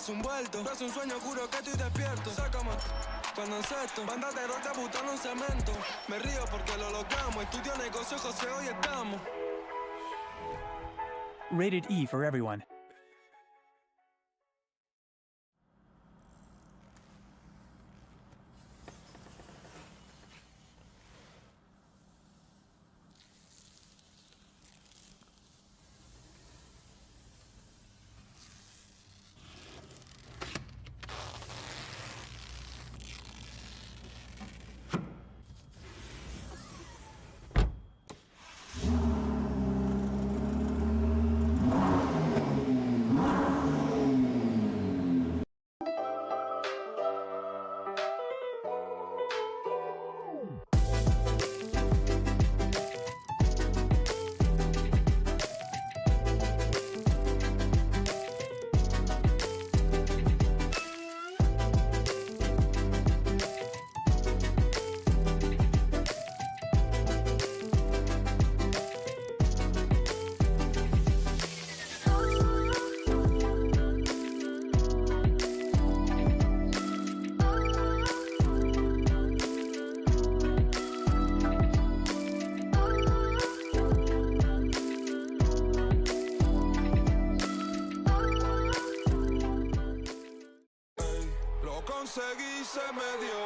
días un vuelto. Es un sueño juro que estoy despierto. Sácame cuando encesto. Banda de rock debutando un cemento. Me río porque lo logramos. Estudio negocio, José, hoy estamos. Rated E for everyone. Conseguí, se me dio.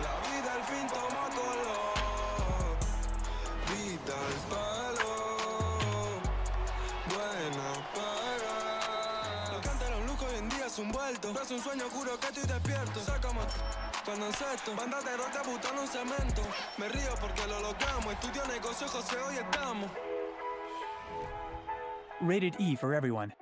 La vida al fin tomó color. Vida al palo. Buena paga. Lo que antes era un lujo hoy en día es un vuelto. Es un sueño juro que estoy despierto. Sácame cuando encesto. Banda de rock debutando un cemento. Me río porque lo logramos. Estudio negocio, José, hoy estamos. Rated E for everyone.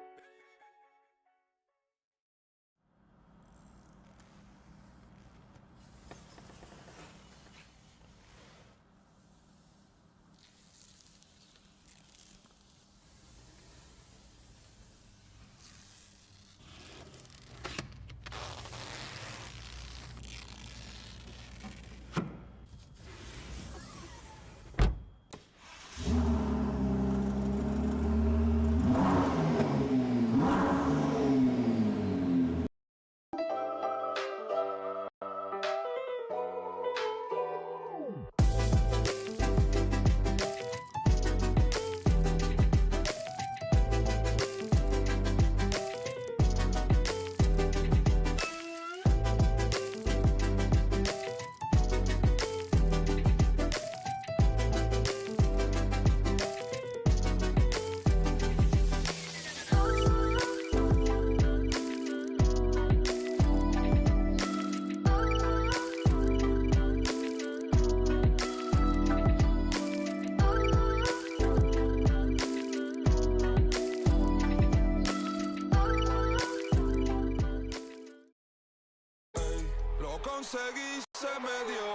Conseguí, se me dio.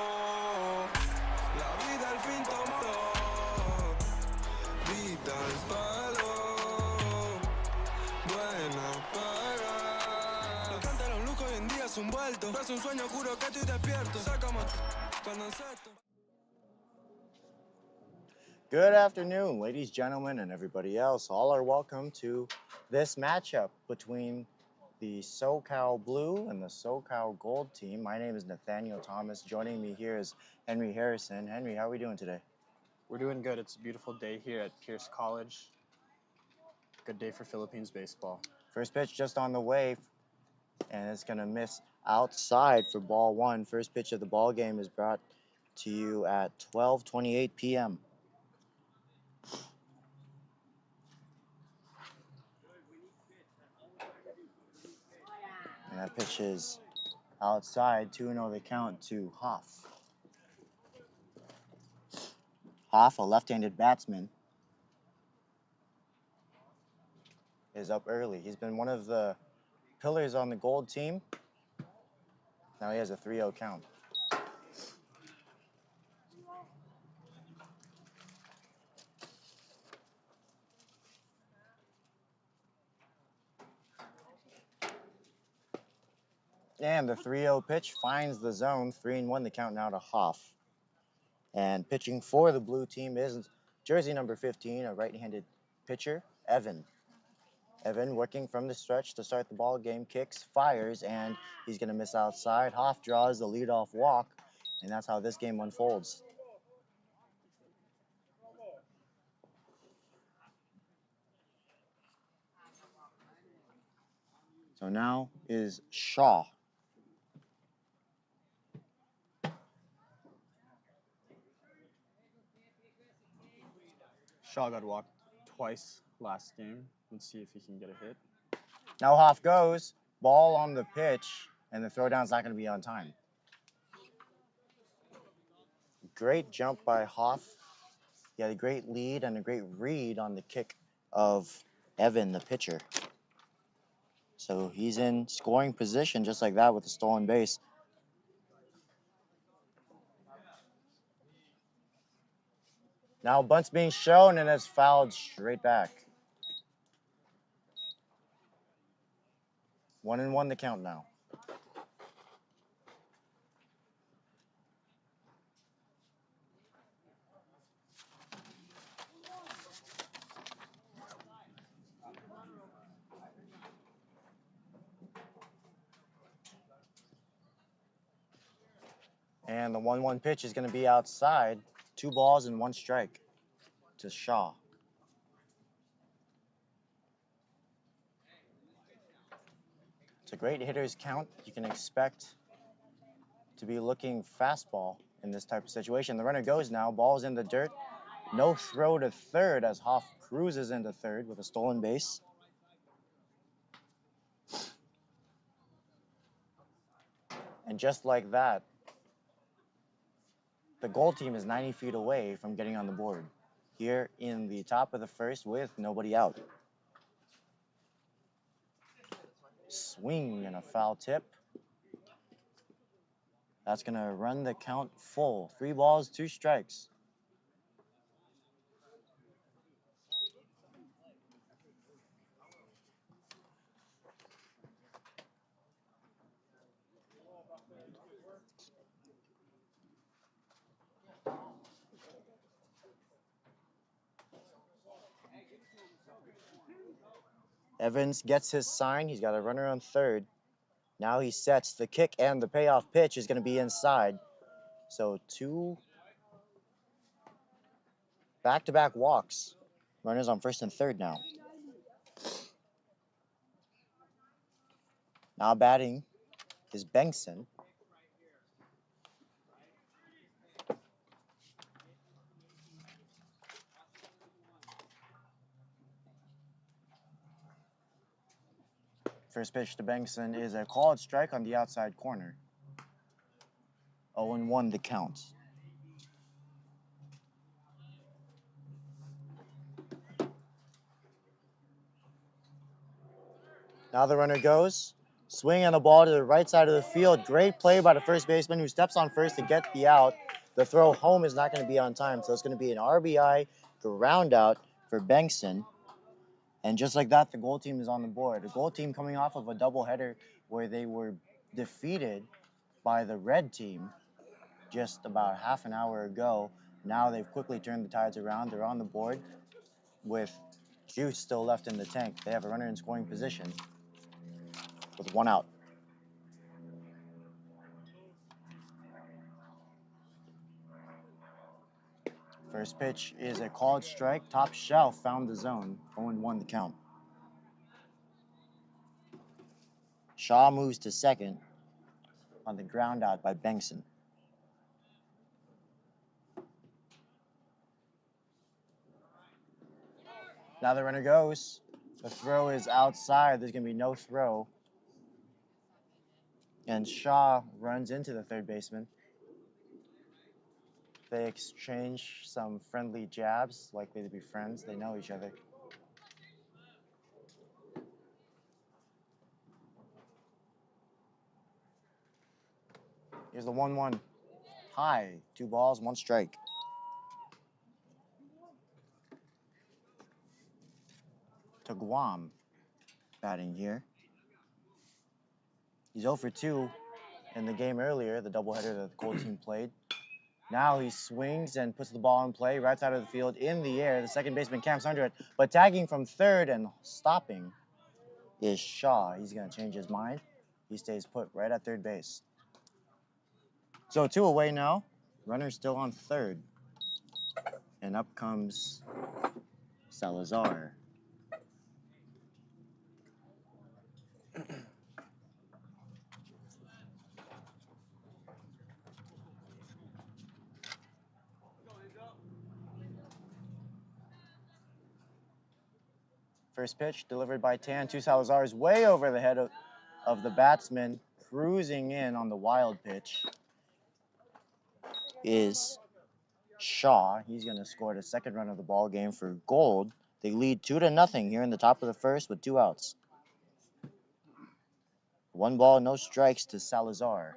La vida al fin tomó. Vida al palo. Buena paga. Lo que antes era un lujo hoy en día es un vuelto. Es un sueño juro que estoy despierto. Sácame cuando encesto. Good afternoon, ladies, gentlemen, and everybody else. All are welcome to this matchup between the SoCal Blue and the SoCal Gold team. My name is Nathaniel Thomas. Joining me here is Henry Harrison. Henry, how are we doing today? We're doing good. It's a beautiful day here at Pierce College. Good day for Philippines baseball. First pitch just on the way, and it's going to miss outside for ball one. First pitch of the ball game is brought to you at 12:28 p.m. And that pitch is outside, 2-0 the count to Hoff. Hoff, a left-handed batsman, is up early. He's been one of the pillars on the Gold team. Now he has a 3-0 count. And the 3-0 pitch finds the zone. 3-1 the count now to Hoff. And pitching for the blue team is jersey number 15, a right-handed pitcher, Evan. Evan working from the stretch to start the ball game, kicks, fires, and he's going to miss outside. Hoff draws the leadoff walk, and that's how this game unfolds. So now is Shaw. Shaw got walked twice last game. Let's see if he can get a hit. Now Hoff goes, ball on the pitch, and the throwdown's not going to be on time. Great jump by Hoff. He had a great lead and a great read on the kick of Evan, the pitcher. So he's in scoring position just like that with a stolen base. Now bunt's being shown and it's fouled straight back. 1-1 the count now. And the 1-1 pitch is going to be outside. 2 balls and 1 strike to Shaw. It's a great hitter's count. You can expect to be looking fastball in this type of situation. The runner goes now. Ball's in the dirt. No throw to third as Hoff cruises into third with a stolen base. And just like that, the Gold team is 90 feet away from getting on the board. Here in the top of the first with nobody out. Swing and a foul tip. That's going to run the count full. 3 balls, 2 strikes. Evans gets his sign. He's got a runner on third. Now he sets the kick and the payoff pitch is going to be inside. So 2 back-to-back walks. Runners on first and third now. Now batting is Bengtson. First pitch to Bengtson is a called strike on the outside corner. 0-1 the count. Now the runner goes. Swing and a ball to the right side of the field. Great play by the first baseman who steps on first to get the out. The throw home is not going to be on time, so it's going to be an RBI ground out for Bengtson. And just like that, the Gold team is on the board. The Gold team coming off of a doubleheader where they were defeated by the Red team just about half an hour ago. Now they've quickly turned the tides around. They're on the board with juice still left in the tank. They have a runner in scoring position with 1 out. First pitch is a called strike. Top shelf found the zone. 0-1 the count. Shaw moves to second on the ground out by Bengtson. Now the runner goes. The throw is outside. There's going to be no throw. And Shaw runs into the third baseman. They exchange some friendly jabs, likely to be friends. They know each other. Here's the 1-1. High. 2 balls, 1 strike. To Guam batting here. He's 0 for 2 in the game earlier, the doubleheader that the Gold team played. Now he swings and puts the ball in play, right side of the field, in the air. The second baseman camps under it, but tagging from third and stopping is Shaw. He's going to change his mind. He stays put right at third base. So 2 away now. Runner still on third. And up comes Salazar. First pitch delivered by Tan to Salazar's way over the head of the batsman, cruising in on the wild pitch is Shaw. He's going to score the second run of the ball game for Gold. They lead 2-0 here in the top of the first with 2 outs. 1 ball, no strikes to Salazar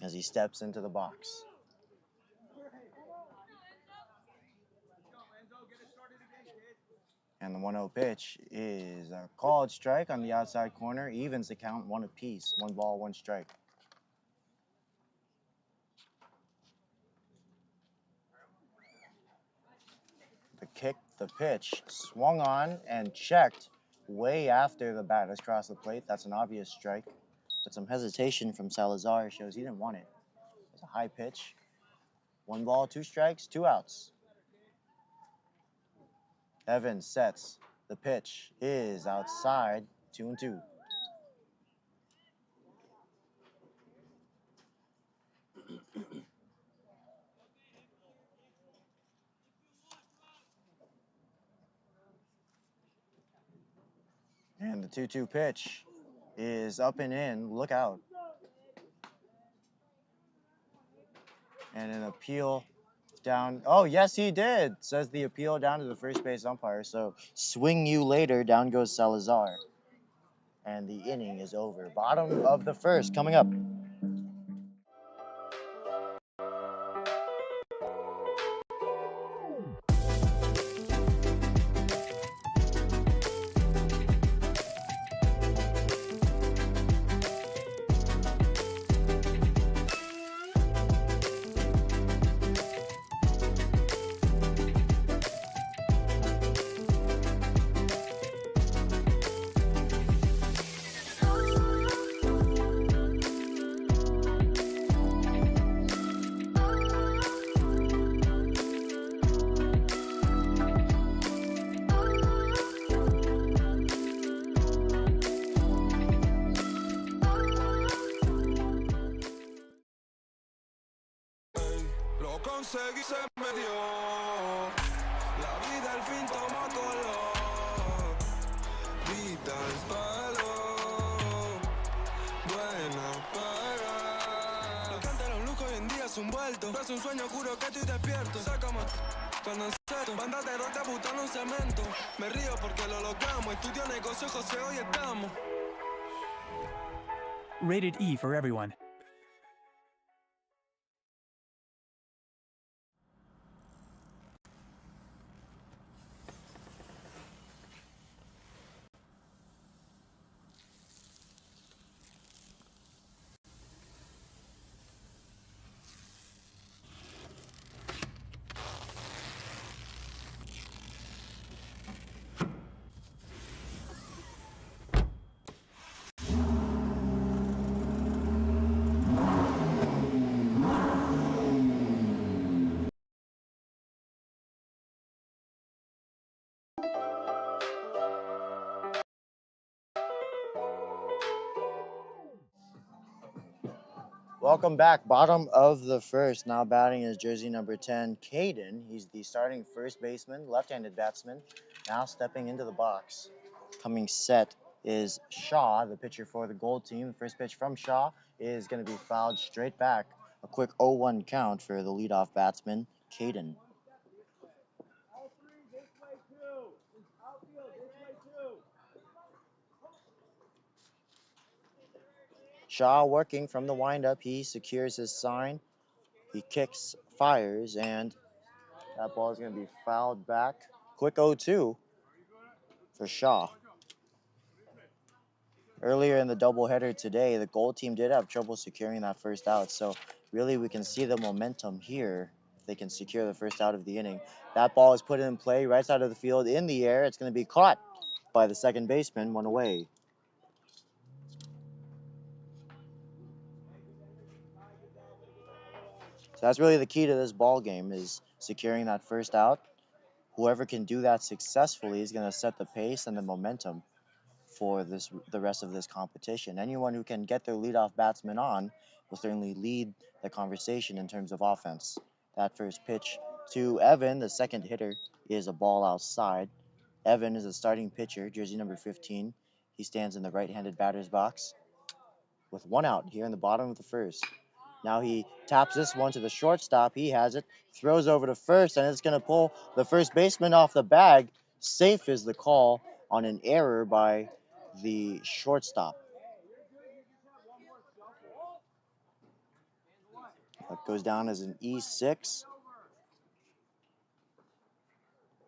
as he steps into the box. And the 1-0 pitch is a called strike on the outside corner, evens the count 1 apiece. 1 ball, 1 strike. The pitch swung on and checked way after the bat has crossed the plate. That's an obvious strike, but some hesitation from Salazar shows he didn't want it. It's a high pitch. 1 ball, 2 strikes, 2 outs. Evans sets. The pitch is outside, 2-2. And the 2-2 pitch is up and in. Look out. And an appeal down. Oh, yes, he did, says the appeal down to the first base umpire. So swing you later. Down goes Salazar. And the inning is over. Bottom of the first coming up. Conseguí, se me dio. La vida al fin toma color. Vida al palo. Buena paga. Lo que antes era un lujo hoy en día es un vuelto. No es un sueño, juro que estoy despierto. Sácame cuando encesto. Banda de roca butando un cemento. Me río porque lo logramos. Estudio negocio, José, hoy estamos. Rated E for everyone. Welcome back. Bottom of the first. Now batting is jersey number 10, Caden. He's the starting first baseman, left-handed batsman. Now stepping into the box. Coming set is Shaw, the pitcher for the Gold team. The first pitch from Shaw is going to be fouled straight back. A quick 0-1 count for the leadoff batsman, Caden. Shaw working from the windup. He secures his sign. He kicks, fires, and that ball is going to be fouled back. Quick 0-2 for Shaw. Earlier in the doubleheader today, the Gold team did have trouble securing that first out. So really we can see the momentum here if they can secure the first out of the inning. That ball is put in play right side of the field in the air. It's going to be caught by the second baseman, one away. So that's really the key to this ball game, is securing that first out. Whoever can do that successfully is going to set the pace and the momentum for the rest of this competition. Anyone who can get their leadoff batsman on will certainly lead the conversation in terms of offense. That first pitch to Evan, the second hitter, is a ball outside. Evan is a starting pitcher, jersey number 15. He stands in the right-handed batter's box with one out here in the bottom of the first. Now he taps this one to the shortstop. He has it, throws over to first, and it's going to pull the first baseman off the bag. Safe is the call on an error by the shortstop. That goes down as an E6.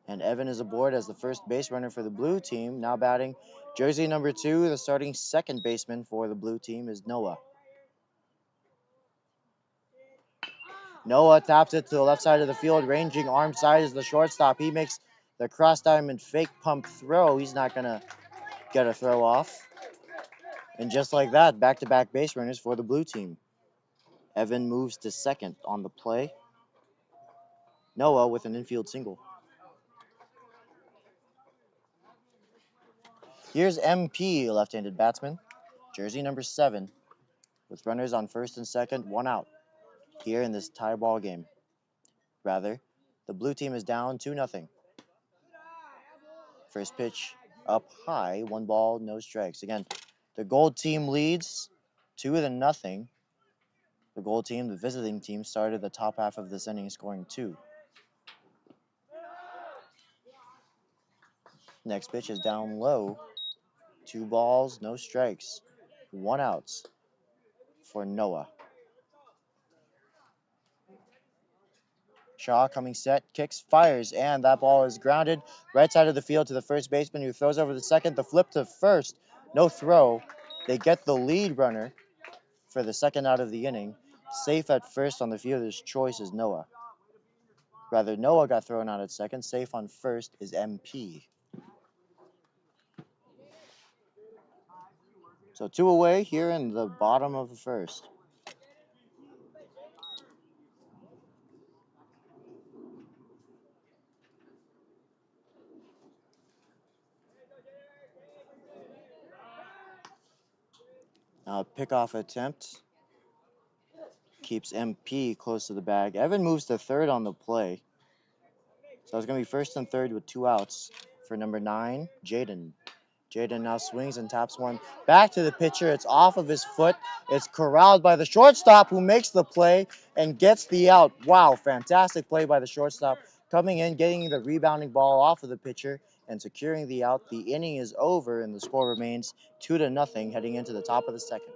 And Evan is aboard as the first base runner for the blue team. Now batting jersey number 2, the starting second baseman for the blue team is Noah. Noah taps it to the left side of the field, ranging arm side is the shortstop. He makes the cross diamond fake pump throw. He's not going to get a throw off. And just like that, back-to-back base runners for the blue team. Evan moves to second on the play. Noah with an infield single. Here's MP, left-handed batsman, jersey number 7, with runners on first and second, one out here in this tie ball game. Rather, the blue team is down 2-0. First pitch up high, 1 ball, no strikes. Again, the gold team leads 2-0. The gold team, the visiting team, started the top half of this inning scoring 2. Next pitch is down low. 2 balls, no strikes. 1 out for Noah. Shaw coming set, kicks, fires, and that ball is grounded right side of the field to the first baseman, who throws over the second. The flip to first, no throw. They get the lead runner for the second out of the inning. Safe at first on the fielder's choice is Noah. Rather, Noah got thrown out at second. Safe on first is MP. So 2 away here in the bottom of the first. Now a pickoff attempt keeps MP close to the bag. Evan moves to third on the play. So it's going to be first and third with 2 outs for number 9, Jaden. Jaden now swings and taps one back to the pitcher. It's off of his foot. It's corralled by the shortstop, who makes the play and gets the out. Wow, fantastic play by the shortstop. Coming in, getting the rebounding ball off of the pitcher and securing the out. The inning is over and the score remains 2-0 heading into the top of the second.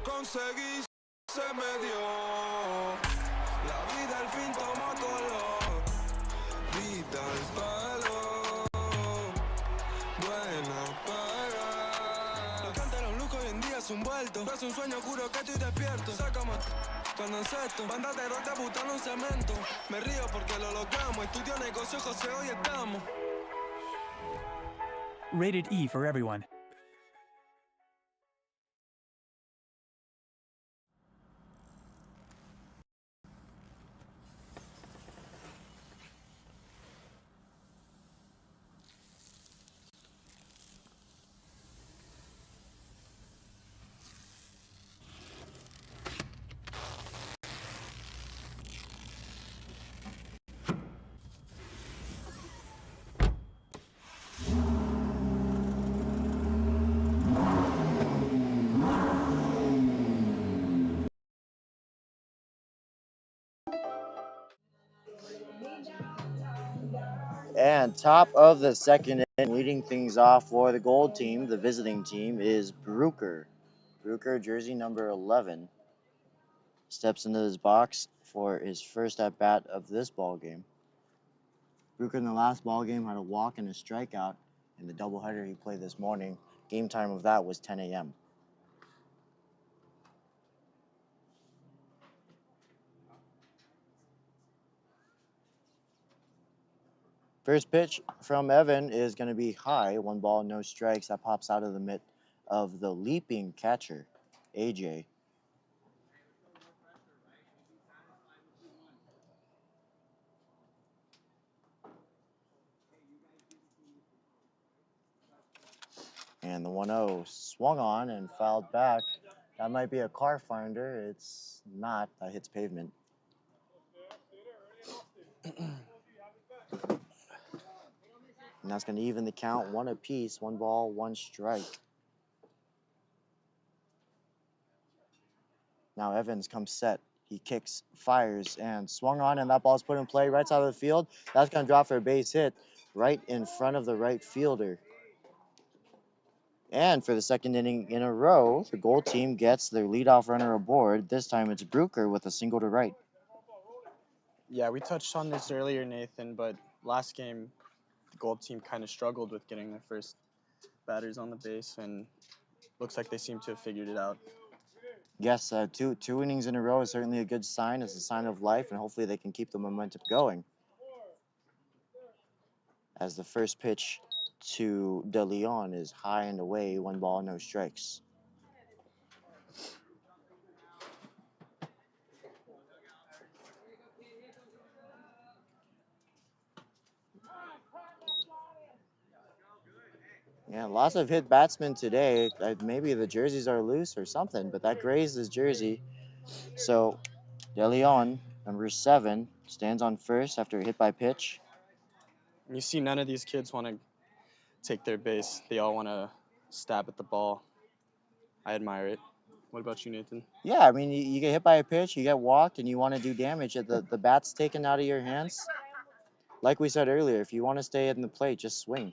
Conseguí, se me dio. La vida al fin toma color. Vida al palo. Buena para. Lo que antes era un lujo hoy en día es un vuelto. Es un sueño, juro que estoy despierto. Sácame cuando encesto. Banda de rote butano un cemento. Me río porque lo logramos. Estudio negocio, José, hoy estamos. Rated E for everyone. And top of the second inning, leading things off for the Gold team, the visiting team, is Brooker. Brooker, jersey number 11, steps into his box for his first at bat of this ball game. Brooker in the last ball game had a walk and a strikeout in the doubleheader he played this morning. Game time of that was 10 a.m. First pitch from Evan is going to be high. 1 ball, no strikes. That pops out of the mitt of the leaping catcher, AJ. And the 1-0 swung on and fouled back. That might be a car finder. It's not. That hits pavement. And that's going to even the count, 1 apiece, 1 ball, 1 strike. Now Evans comes set. He kicks, fires, and swung on, and that ball's put in play right side of the field. That's going to drop for a base hit right in front of the right fielder. And for the second inning in a row, the Gold team gets their leadoff runner aboard. This time it's Brooker with a single to right. Yeah, we touched on this earlier, Nathan, but last game, the Gold team kind of struggled with getting their first batters on the base, and looks like they seem to have figured it out. Yes, two innings in a row is certainly a good sign. It's a sign of life, and hopefully they can keep the momentum going. As the first pitch to De Leon is high and away, 1 ball, no strikes. Yeah, lots of hit batsmen today. Maybe the jerseys are loose or something, but that grazed his jersey. So De Leon, number 7, stands on first after a hit by pitch. You see, none of these kids want to take their base. They all want to stab at the ball. I admire it. What about you, Nathan? Yeah, I mean, you get hit by a pitch, you get walked, and you want to do damage. The bat's taken out of your hands. Like we said earlier, if you want to stay in the plate, just swing.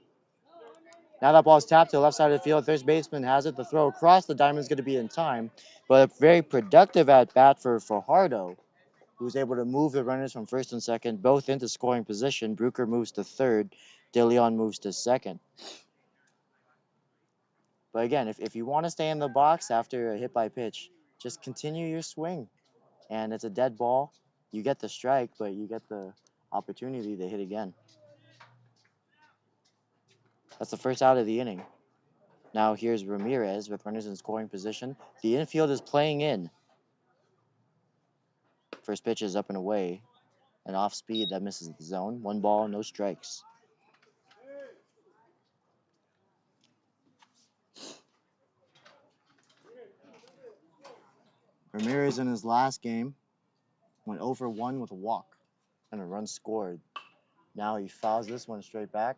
Now that ball's tapped to the left side of the field. First baseman has it. The throw across the diamond's going to be in time. But a very productive at bat for Fajardo, who's able to move the runners from first and second, both into scoring position. Brooker moves to third. De Leon moves to second. But again, if you want to stay in the box after a hit by pitch, just continue your swing. And it's a dead ball. You get the strike, but you get the opportunity to hit again. That's the first out of the inning. Now here's Ramirez with runners in scoring position. The infield is playing in. First pitch is up and away. An off speed that misses the zone. 1 ball, no strikes. Ramirez in his last game went 0 for 1 with a walk and a run scored. Now he fouls this one straight back.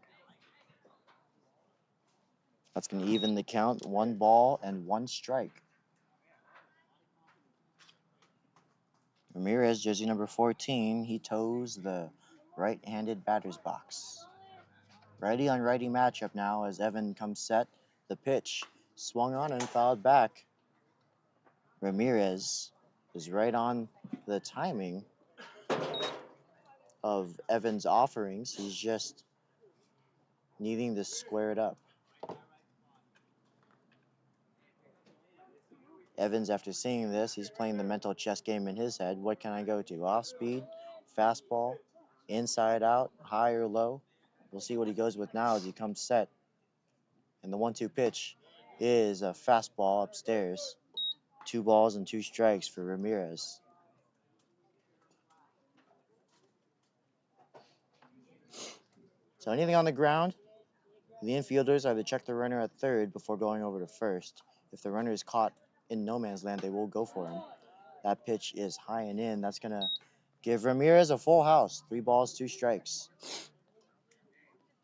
That's going to even the count. 1 ball and 1 strike. Ramirez, jersey number 14, he toes the right-handed batter's box. Righty on righty matchup now as Evan comes set. The pitch swung on and fouled back. Ramirez is right on the timing of Evan's offerings. He's just needing to square it up. Evans, after seeing this, he's playing the mental chess game in his head. What can I go to? Off speed, fastball, inside out, high or low? We'll see what he goes with now as he comes set. And the 1-2 pitch is a fastball upstairs. 2 balls and 2 strikes for Ramirez. So anything on the ground, the infielders either check the runner at third before going over to first. If the runner is caught in no man's land, they will go for him. That pitch is high and in. That's going to give Ramirez a full house. 3 balls, 2 strikes.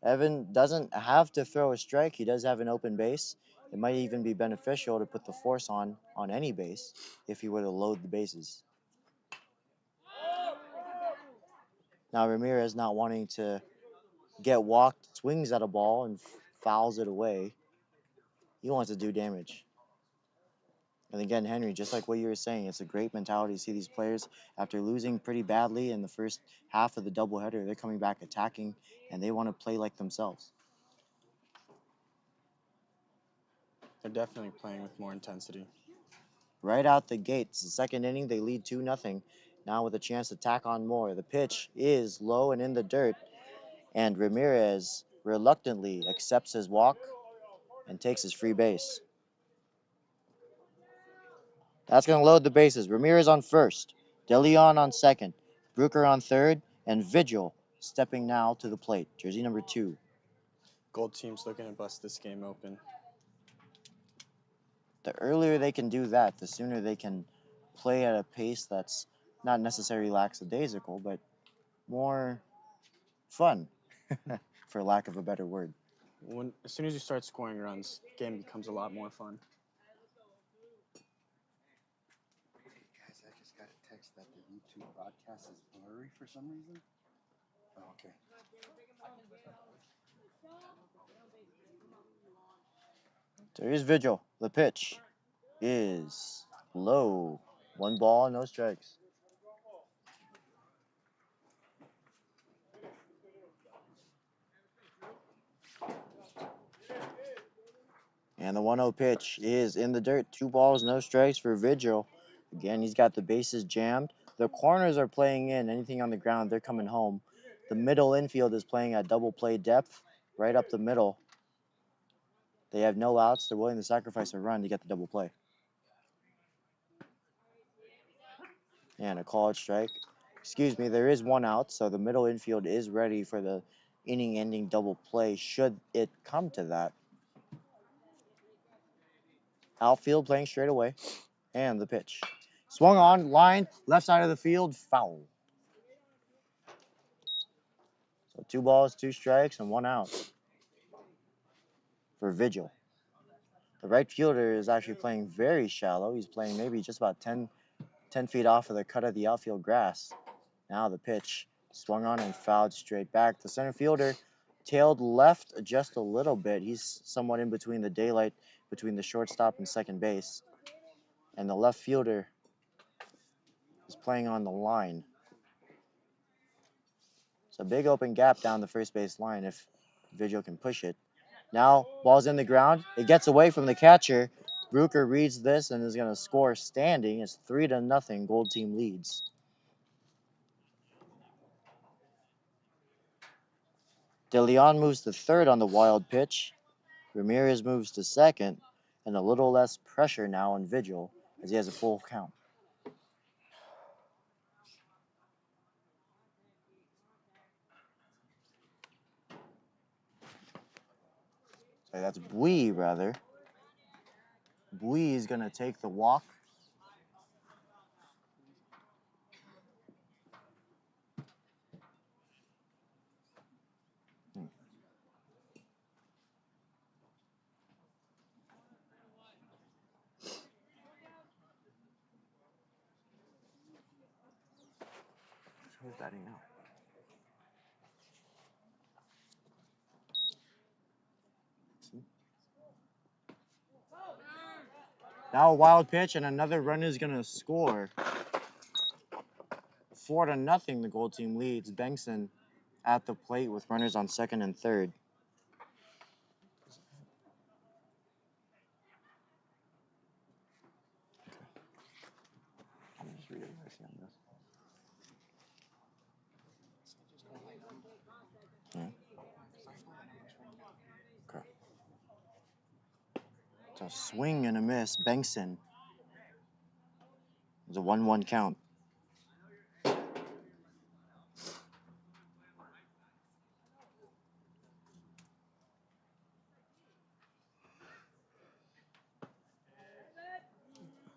Evan doesn't have to throw a strike. He does have an open base. It might even be beneficial to put the force on any base if he were to load the bases. Now Ramirez not wanting to get walked, swings at a ball, and fouls it away. He wants to do damage. And again, Henry, just like what you were saying, it's a great mentality to see these players after losing pretty badly in the first half of the doubleheader. They're coming back attacking, and they want to play like themselves. They're definitely playing with more intensity. Right out the gates, the second inning, they lead 2-0. Now with a chance to tack on more. The pitch is low and in the dirt, and Ramirez reluctantly accepts his walk and takes his free base. That's going to load the bases. Ramirez on first, De Leon on second, Brooker on third, and Vigil stepping now to the plate. Jersey number 2. Gold team's looking to bust this game open. The earlier they can do that, the sooner they can play at a pace that's not necessarily lackadaisical, but more fun, for lack of a better word. As soon as you start scoring runs, the game becomes a lot more fun. Guys, I just got a text that the YouTube broadcast is blurry for some reason. Oh, okay. There's Vigil. The pitch is low. 1 ball, no strikes. And the 1-0 pitch is in the dirt. 2 balls, no strikes for Vigil. Again, he's got the bases jammed. The corners are playing in. Anything on the ground, they're coming home. The middle infield is playing at double play depth, right up the middle. They have no outs. They're willing to sacrifice a run to get the double play. And a called strike. Excuse me, there is 1 out, so the middle infield is ready for the inning-ending double play should it come to that. Outfield playing straight away. And the pitch. Swung on, line, left side of the field, foul. So 2 balls, 2 strikes, and 1 out for Vigil. The right fielder is actually playing very shallow. He's playing maybe just about 10 feet off of the cut of the outfield grass. Now the pitch. Swung on and fouled straight back. The center fielder tailed left just a little bit. He's somewhat in between the daylight between the shortstop and second base. And the left fielder is playing on the line. It's a big open gap down the first base line if Vigil can push it. Now, ball's in the ground. It gets away from the catcher. Brooker reads this and is going to score standing. It's 3-0. Gold team leads. De Leon moves to third on the wild pitch. Ramirez moves to second, and a little less pressure now on Vigil as he has a full count. Sorry, that's Bui, rather. Bui is going to take the walk. Who's batting now? Now a wild pitch, and another run is going to score. 4-0, the Gold team leads. Bengtson at the plate with runners on second and third. I'm just reading what I see on this. Okay. It's a swing and a miss. Bengtson. It's a 1-1 count.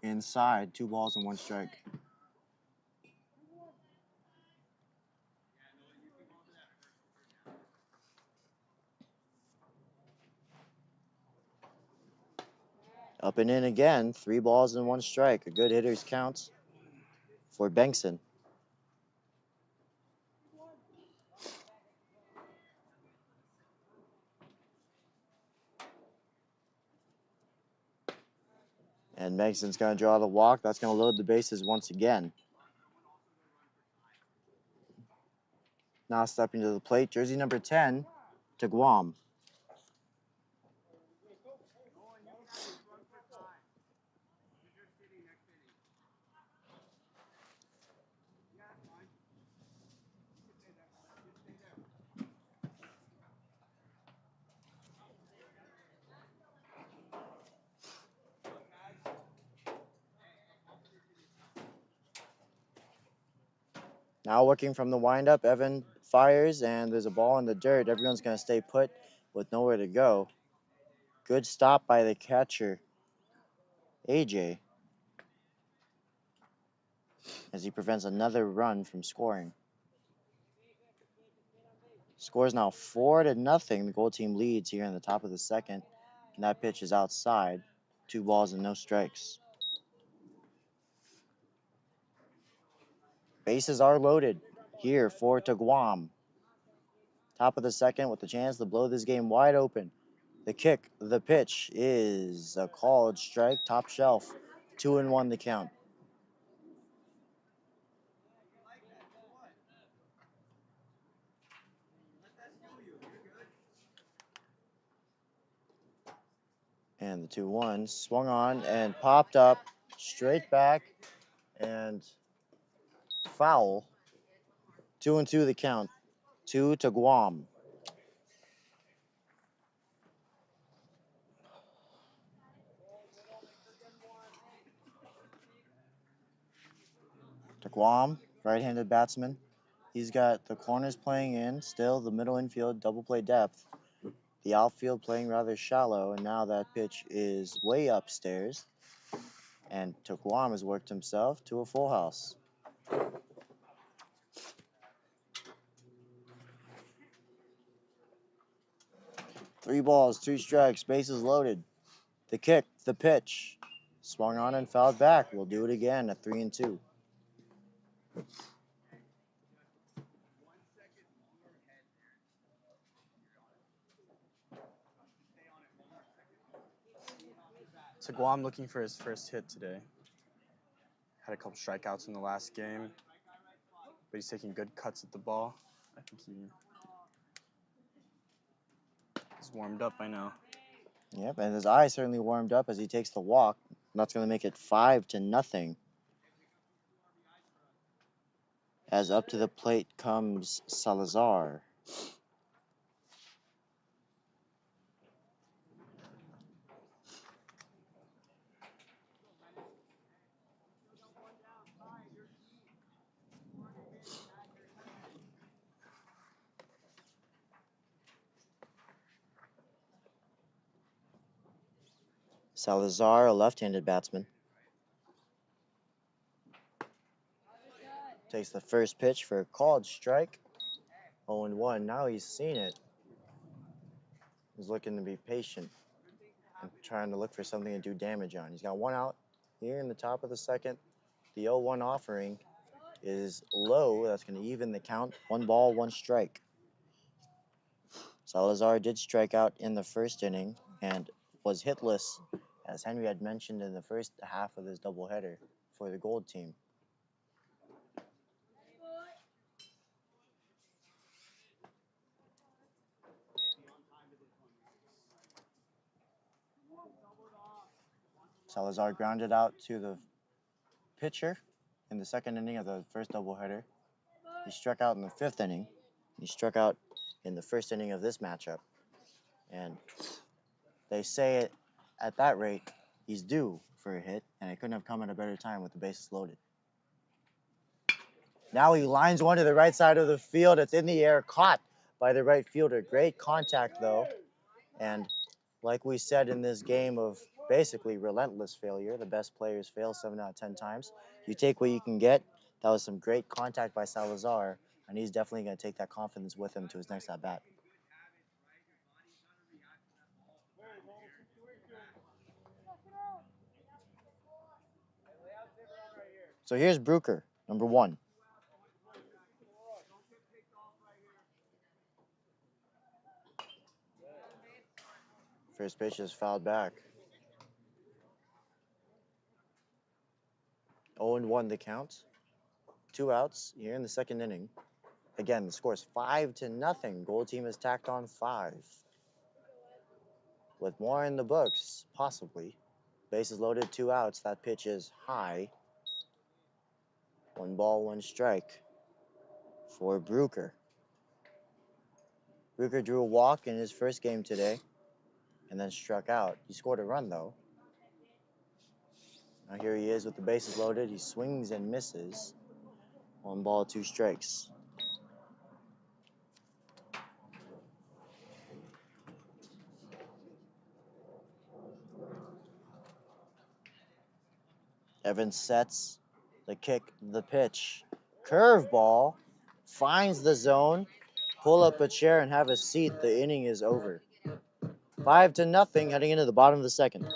Inside, 2 balls and 1 strike. Up and in again, 3 balls and 1 strike. A good hitter's count for Bengtson. And Megson's going to draw the walk. That's going to load the bases once again. Now stepping to the plate, jersey number 10, to Guam. Now working from the windup, Evan fires, and there's a ball in the dirt. Everyone's going to stay put with nowhere to go. Good stop by the catcher, AJ, as he prevents another run from scoring. Score is now 4-0. The Gold team leads here in the top of the second, and that pitch is outside. 2 balls and no strikes. Bases are loaded here for Guam. Top of the second with the chance to blow this game wide open. The kick, the pitch is a called strike, top shelf. 2-1 the count. And the 2-1 swung on and popped up straight back and foul. 2-2 the count. 2 to Guam. To Guam, right-handed batsman. He's got the corners playing in, still the middle infield double play depth. The outfield playing rather shallow, and now that pitch is way upstairs. And Guam has worked himself to a full house. Three balls, 2 strikes, bases loaded. The kick, the pitch, swung on and fouled back. We'll do it again at 3-2. So Guam looking for his first hit today. Had a couple strikeouts in the last game, but he's taking good cuts at the ball. I think he's warmed up by now. Yep, and his eye certainly warmed up as he takes the walk. That's going to make it 5-0. As up to the plate comes Salazar. Salazar, a left-handed batsman. Takes the first pitch for a called strike. 0-1. Now he's seen it. He's looking to be patient and trying to look for something to do damage on. He's got 1 out here in the top of the second. The 0-1 offering is low. That's going to even the count. 1 ball, 1 strike. Salazar did strike out in the first inning and was hitless, as Henry had mentioned in the first half of this doubleheader for the Gold team. Salazar grounded out to the pitcher in the second inning of the first doubleheader. He struck out in the 5th inning. He struck out in the first inning of this matchup. And they say it at that rate, he's due for a hit, and it couldn't have come at a better time with the bases loaded. Now he lines one to the right side of the field. It's in the air, caught by the right fielder. Great contact, though. And like we said in this game of basically relentless failure, the best players fail 7 out of 10 times. You take what you can get. That was some great contact by Salazar, and he's definitely going to take that confidence with him to his next at-bat. So here's Brooker, number 1. First pitch is fouled back. 0-1 the count. 2 outs here in the second inning. Again, the score is 5-0. Gold team has tacked on 5. With more in the books, possibly. Bases loaded, 2 outs. That pitch is high. 1 ball, 1 strike for Brooker. Brooker drew a walk in his first game today and then struck out. He scored a run, though. Now here he is with the bases loaded. He swings and misses. 1 ball, 2 strikes. Evans sets the kick, the pitch. Curveball finds the zone. Pull up a chair and have a seat. The inning is over. 5-0 heading into the bottom of the second.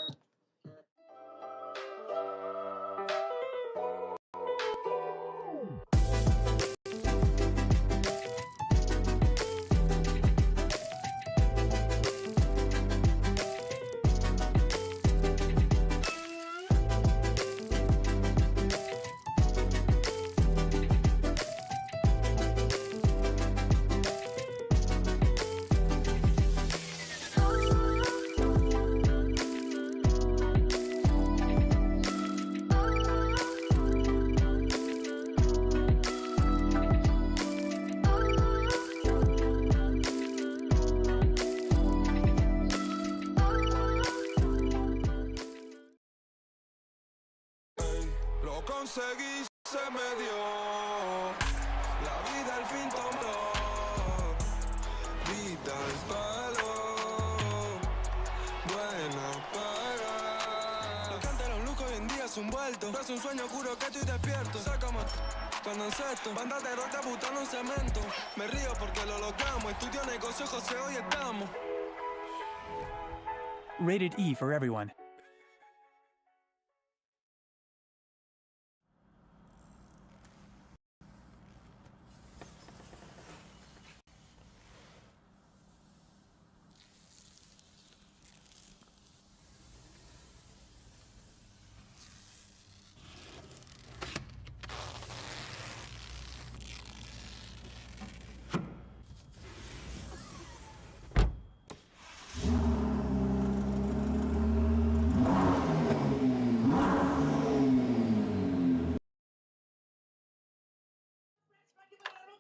Lo conseguí, se me dio. La vida al fin tomó. Vida al palo. Buena para. Lo que antes era un lujo, hoy en día es un vuelto. No es un sueño, juro que estoy despierto. Sácame cuando encesto. Banda de rota butano en cemento. Me río porque lo logramos. Estudio negocio, José, hoy estamos. Rated E for everyone.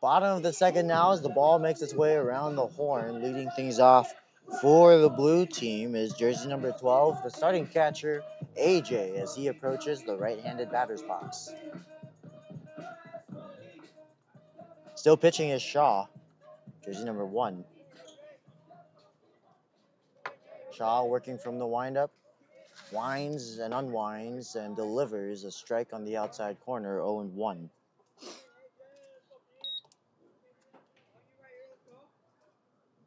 Bottom of the second now as the ball makes its way around the horn, leading things off for the blue team is jersey number 12, the starting catcher, AJ, as he approaches the right-handed batter's box. Still pitching is Shaw, jersey number 1. Shaw working from the windup, winds and unwinds and delivers a strike on the outside corner, 0-1.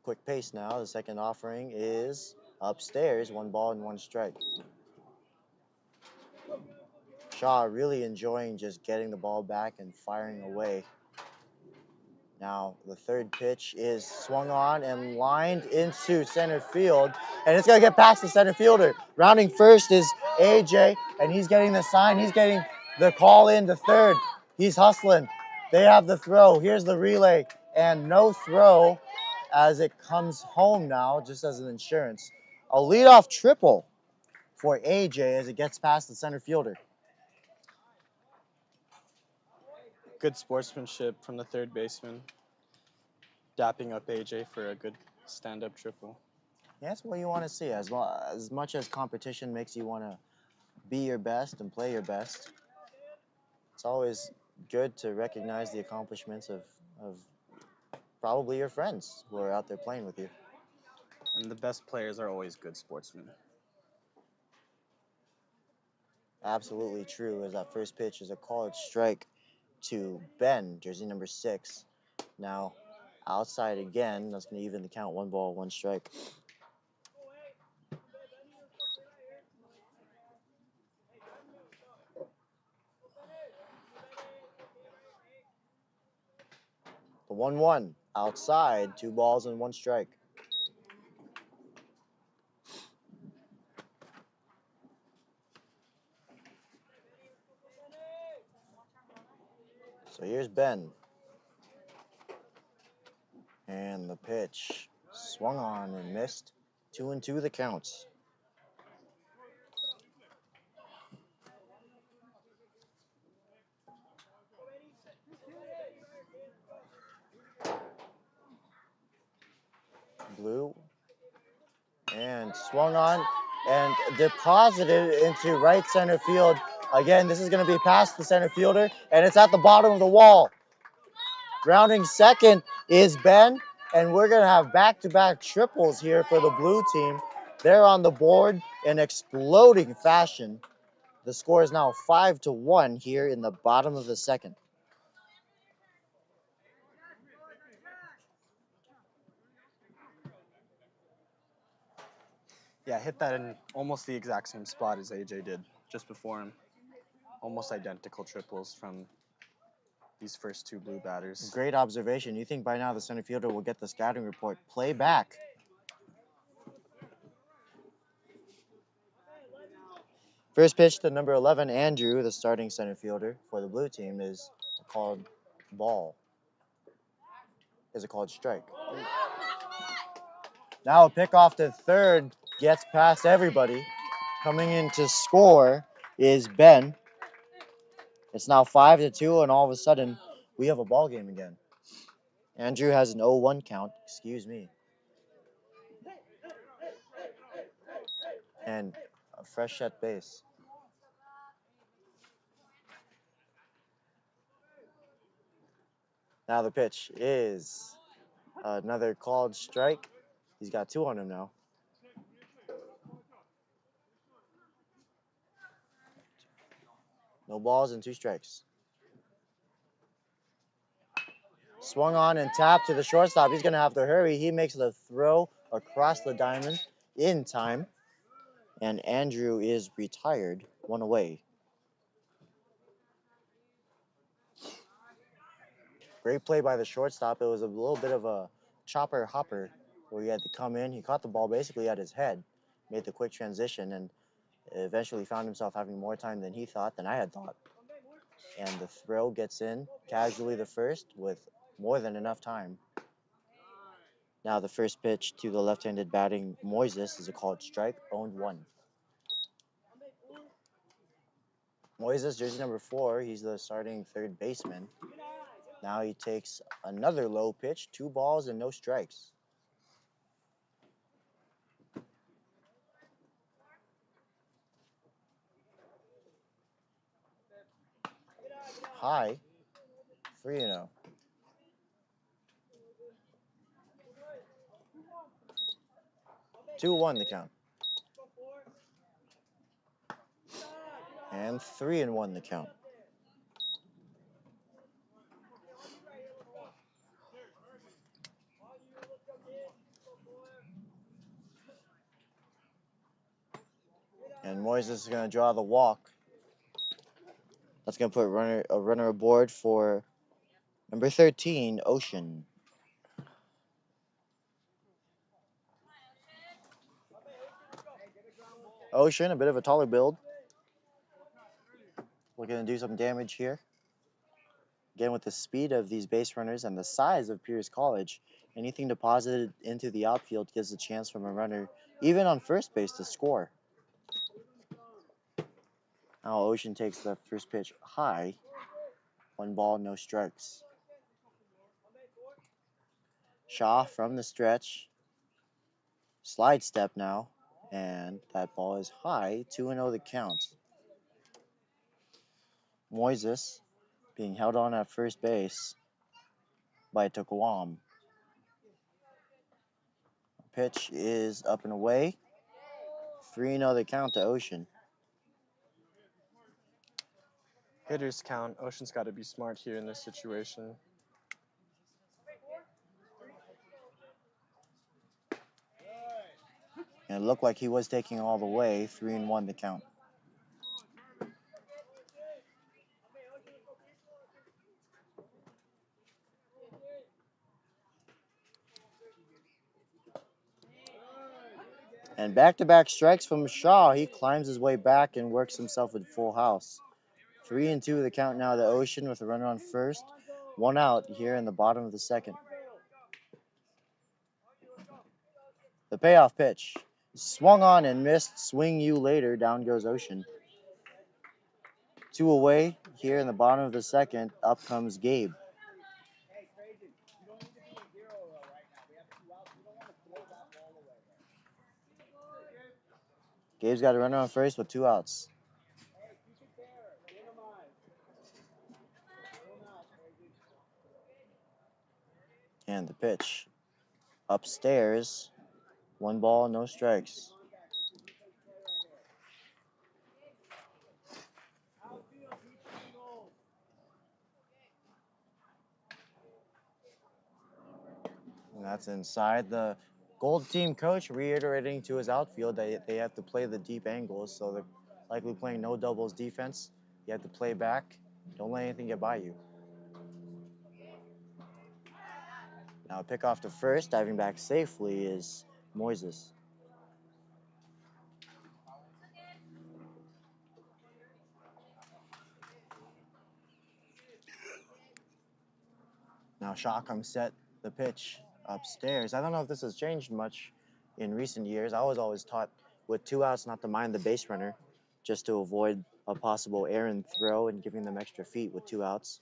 Quick pace now. The second offering is upstairs, 1 ball and 1 strike. Shaw really enjoying just getting the ball back and firing away. Now the third pitch is swung on and lined into center field, and it's gonna get past the center fielder. Rounding first is AJ, and he's getting the sign. He's getting the call in to third. He's hustling. They have the throw. Here's the relay, and no throw as it comes home now, just as an insurance. A leadoff triple for AJ as it gets past the center fielder. Good sportsmanship from the third baseman, dapping up AJ for a good stand-up triple. Yeah, that's what you want to see. As much as competition makes you want to be your best and play your best, it's always good to recognize the accomplishments of probably your friends who are out there playing with you. And the best players are always good sportsmen. Absolutely true, as that first pitch is a called strike to Ben, jersey number 6. Now, outside again, that's going to even the count, 1 ball, 1 strike. The 1-1, outside, 2 balls and 1 strike. So here's Ben. And the pitch swung on and missed. 2-2 the counts. Blue and swung on and deposited into right center field. Again, this is going to be past the center fielder, and it's at the bottom of the wall. Rounding second is Ben, and we're going to have back-to-back triples here for the blue team. They're on the board in exploding fashion. The score is now 5-1 here in the bottom of the second. Yeah, hit that in almost the exact same spot as AJ did just before him. Almost identical triples from these first two blue batters. Great observation. You think by now the center fielder will get the scouting report. Play back. First pitch to number 11, Andrew, the starting center fielder for the blue team, is called ball. Is it called strike? Now a pick off to third gets past everybody. Coming in to score is Ben. It's now 5-2, and all of a sudden we have a ball game again. Andrew has an 0-1 count. Excuse me. And a fresh at base. Now the pitch is another called strike. He's got 2 on him now. No balls and 2 strikes. Swung on and tapped to the shortstop. He's going to have to hurry. He makes the throw across the diamond in time. And Andrew is retired, 1 away. Great play by the shortstop. It was a little bit of a chopper hopper where he had to come in. He caught the ball basically at his head, made the quick transition, and eventually found himself having more time than he thought, than I had thought. And the throw gets in casually the first with more than enough time. Now the first pitch to the left-handed batting Moises is a called strike, owned 1. Moises, jersey number 4, he's the starting third baseman. Now he takes another low pitch, 2 balls and no strikes. High, 3-0. Two one the count. And 3-1 the count. And Moises is going to draw the walk. That's going to put a runner aboard for number 13, Ocean. Ocean, a bit of a taller build. Looking to do some damage here. Again, with the speed of these base runners and the size of Pierce College, anything deposited into the outfield gives a chance from a runner, even on first base, to score. Now Ocean takes the first pitch high. 1 ball, no strikes. Shaw from the stretch. Slide step now. And that ball is high. 2-0 the count. Moises being held on at first base by Tokwam. Pitch is up and away. 3-0 the count to Ocean. Hitters count. Ocean's got to be smart here in this situation. And it looked like he was taking all the way. 3-1 the count. And back-to-back strikes from Shaw. He climbs his way back and works himself a full house. 3-2 the count now to Ocean with a runner on first. 1 out here in the bottom of the second. The payoff pitch. Swung on and missed. Swing you later. Down goes Ocean. 2 away here in the bottom of the second. Up comes Gabe. Gabe's got a runner on first with 2 outs. And the pitch. Upstairs. 1 ball, no strikes. And that's inside. The Gold team coach reiterating to his outfield that they have to play the deep angles, so they're likely playing no doubles defense. You have to play back. Don't let anything get by you. Now pick off to first, diving back safely is Moises. Now shot comes set, the pitch upstairs. I don't know if this has changed much in recent years. I was always taught with 2 outs not to mind the base runner, just to avoid a possible errant throw and giving them extra feet with 2 outs.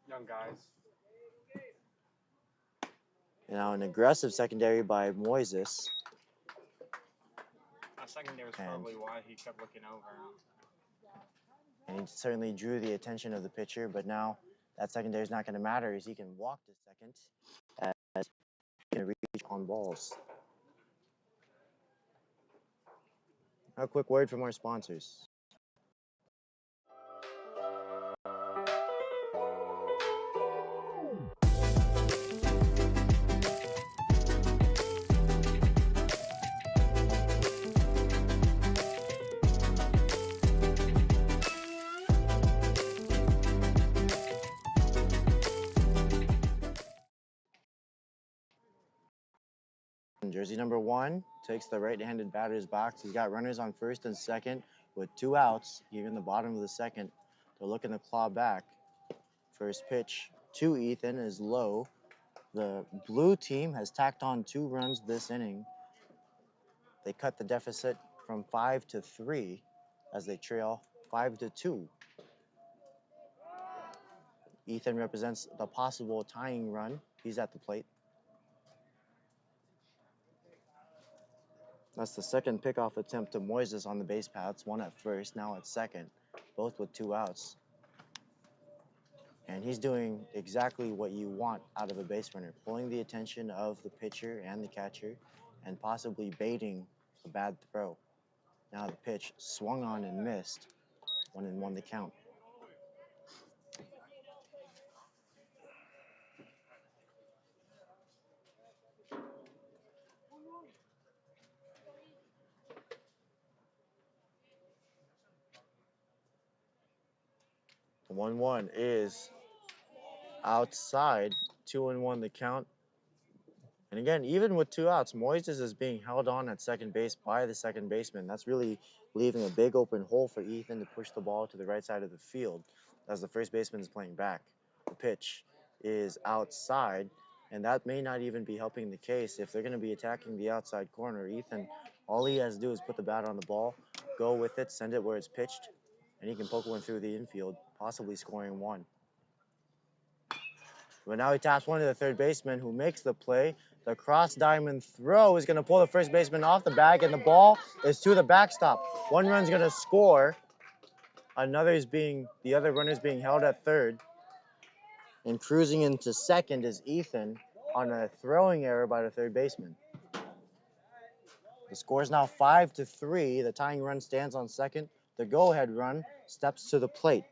Young guys. Now an aggressive secondary by Moises. That secondary is probably why he kept looking over. And he certainly drew the attention of the pitcher, but now that secondary is not going to matter as he can walk to second as he can reach on balls. A quick word from our sponsors. Jersey number 1 takes the right-handed batter's box. He's got runners on first and second with 2 outs here in the bottom of the second. They're looking to claw back. First pitch to Ethan is low. The blue team has tacked on 2 runs this inning. They cut the deficit from 5 to 3 as they trail 5 to 2. Ethan represents the possible tying run. He's at the plate. That's the second pickoff attempt to Moises on the base paths, 1 at first, now at second, both with 2 outs. And he's doing exactly what you want out of a base runner, pulling the attention of the pitcher and the catcher, and possibly baiting a bad throw. Now the pitch swung on and missed, 1-1 the count. The 1-1 is outside, 2-1 the count. And again, even with 2 outs, Moises is being held on at second base by the second baseman. That's really leaving a big open hole for Ethan to push the ball to the right side of the field as the first baseman is playing back. The pitch is outside, and that may not even be helping the case. If they're going to be attacking the outside corner, Ethan, all he has to do is put the bat on the ball, go with it, send it where it's pitched, and he can poke one through the infield, possibly scoring 1. But now he taps one to the third baseman who makes the play. The cross diamond throw is going to pull the first baseman off the bag, and the ball is to the backstop. 1 run's going to score. The other runner's being held at third. And cruising into second is Ethan on a throwing error by the third baseman. The score is now 5-3. The tying run stands on second. The go-ahead run steps to the plate.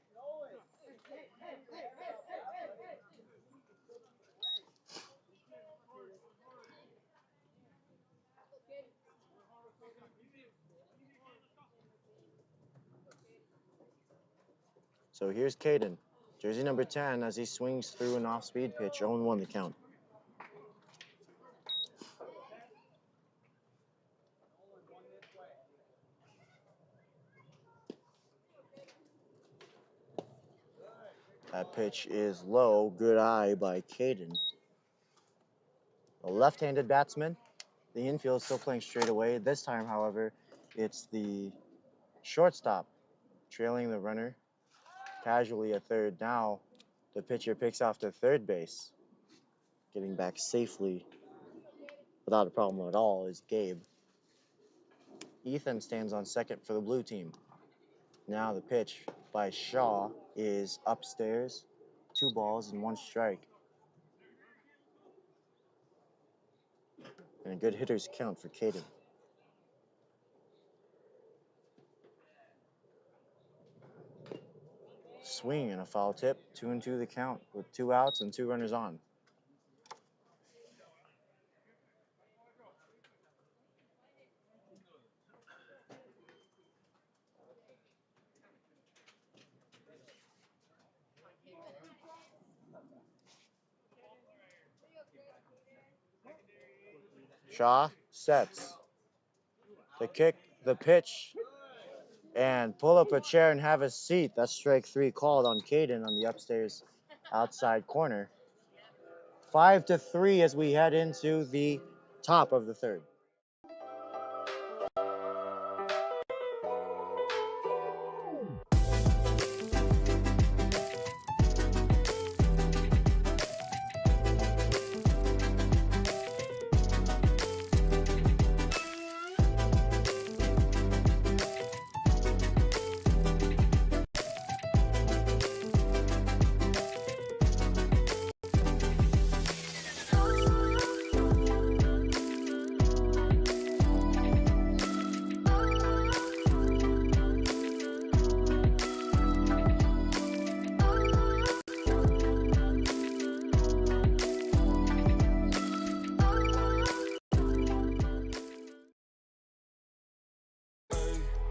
So here's Caden, jersey number 10, as he swings through an off-speed pitch, 0-1 the count. That pitch is low. Good eye by Caden. A left-handed batsman. The infield is still playing straight away. This time, however, it's the shortstop trailing the runner casually at third. Now the pitcher picks off to third base. Getting back safely without a problem at all is Gabe. Ethan stands on second for the blue team. Now the pitch by Shaw is upstairs. 2 balls and 1 strike. And a good hitter's count for Caden. Swing and a foul tip. 2-2 the count with 2 outs and 2 runners on. Shaw sets. The kick, the pitch, and pull up a chair and have a seat. That's strike 3 called on Caden on the upstairs outside corner. 5-3 as we head into the top of the third.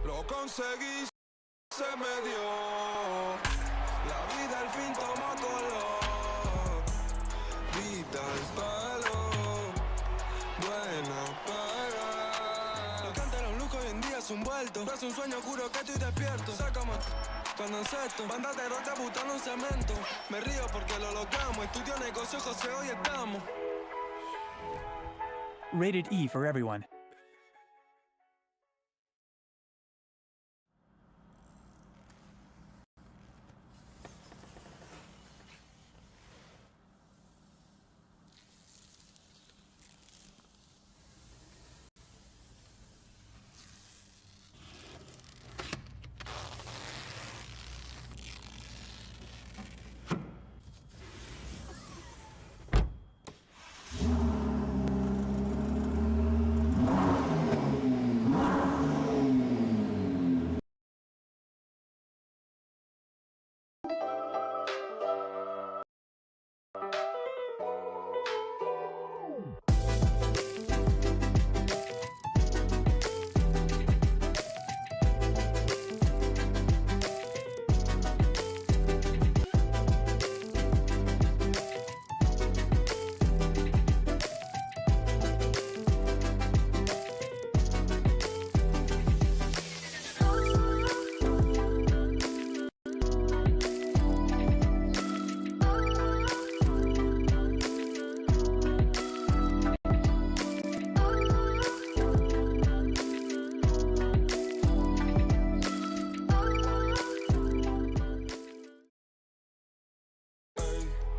Lo conseguí, se me dio. La vida al fin tomó color. Vida al palo, buena para. Lo que antes era un lujo hoy en día es un vuelto. No es un sueño, juro que estoy despierto. Sácame cuando encesto. Banda de rocha butando un cemento. Me río porque lo logramos. Estudio negocio, José, hoy estamos. Rated E for everyone.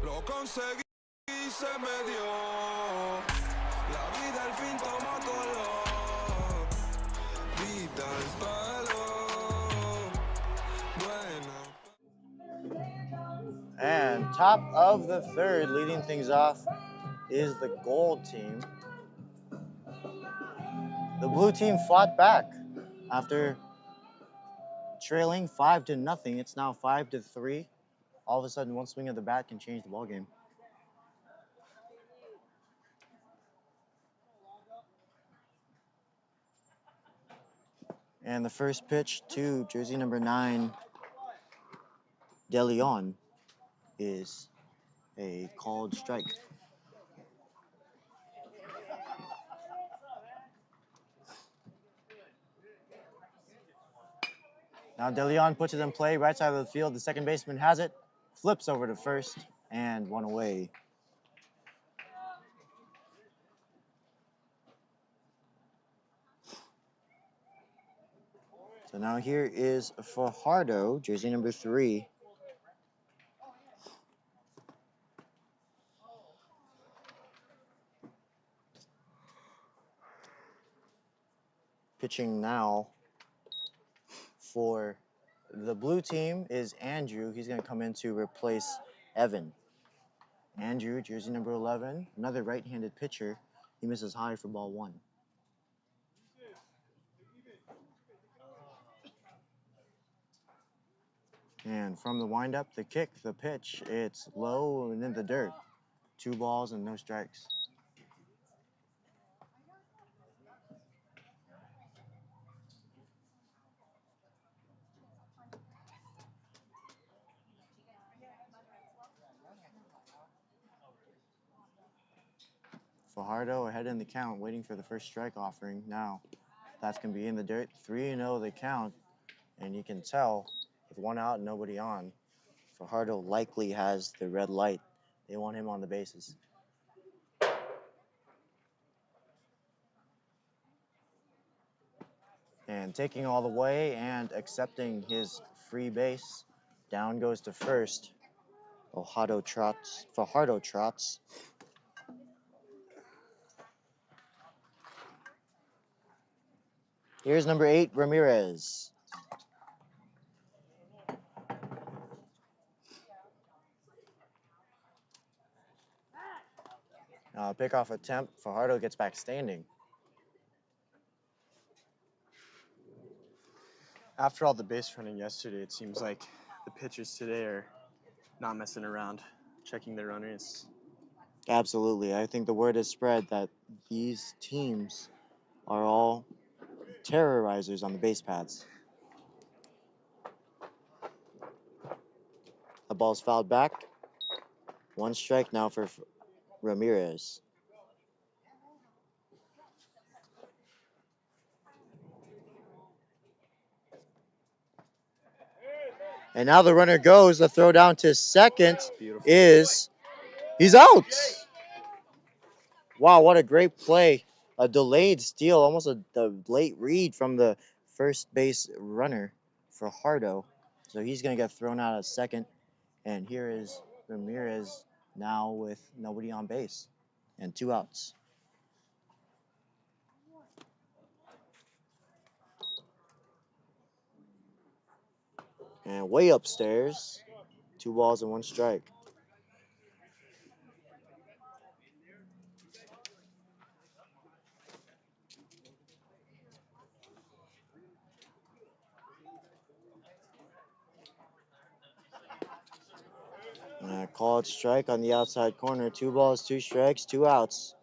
Lo conseguí, se me dio. La vida al fin tomó color. Vida al palo, buena. And top of the third, leading things off, is the gold team. The blue team fought back after trailing 5-0. It's now 5-3. All of a sudden, one swing of the bat can change the ball game. And the first pitch to jersey number 9, De Leon, is a called strike. Now De Leon puts it in play, right side of the field. The second baseman has it. flips over to first, and one away. So now here is Fajardo, jersey number 3. Pitching now for the blue team is Andrew. He's going to come in to replace Evan. Andrew, jersey number 11, another right-handed pitcher. He misses high for ball 1. And from the windup, the kick, the pitch, it's low and in the dirt. 2 balls and no strikes. Fajardo ahead in the count, waiting for the first strike offering. Now, that's going to be in the dirt. 3-0 the count, and you can tell with 1 out and nobody on, Fajardo likely has the red light. They want him on the bases. And taking all the way and accepting his free base. Down goes to first. Fajardo trots. Here's number 8, Ramirez. Pickoff attempt. Fajardo gets back standing. After all the base running yesterday, it seems like the pitchers today are not messing around, checking their runners. Absolutely. I think the word is spread that these teams are all terrorizers on the base paths. The ball's fouled back. 1 strike now for Ramirez. And now the runner goes. The throw down to second Beautiful. He's out. Wow, what a great play. A delayed steal, almost a late read from the first base runner for Fajardo. So he's going to get thrown out at second. And here is Ramirez now with nobody on base and 2 outs. And way upstairs, 2 balls and 1 strike. Called strike on the outside corner. 2 balls, 2 strikes, 2 outs.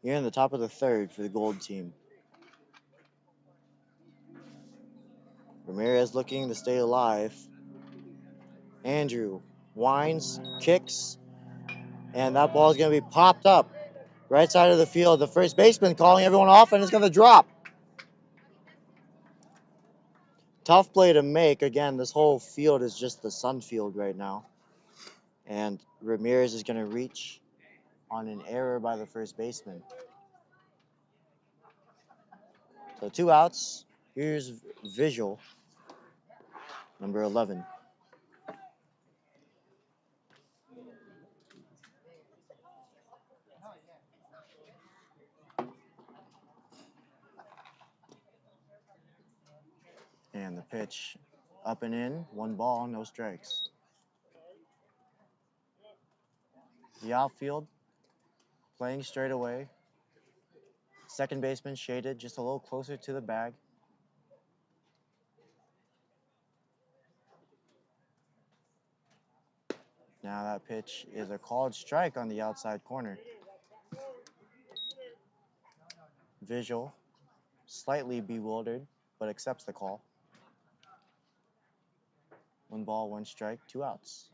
Here in the top of the 3rd for the Gold team. Ramirez looking to stay alive. Andrew winds, kicks, and that ball is going to be popped up right side of the field. The first baseman calling everyone off, and it's going to drop. Tough play to make. Again, this whole field is just the sun field right now. And Ramirez is going to reach on an error by the first baseman. So 2 outs. Here's Visual, number 11. And the pitch up and in. 1 ball, no strikes. The outfield playing straight away. Second baseman shaded just a little closer to the bag. Now that pitch is a called strike on the outside corner. Visual, slightly bewildered, but accepts the call. 1 ball, 1 strike, 2 outs.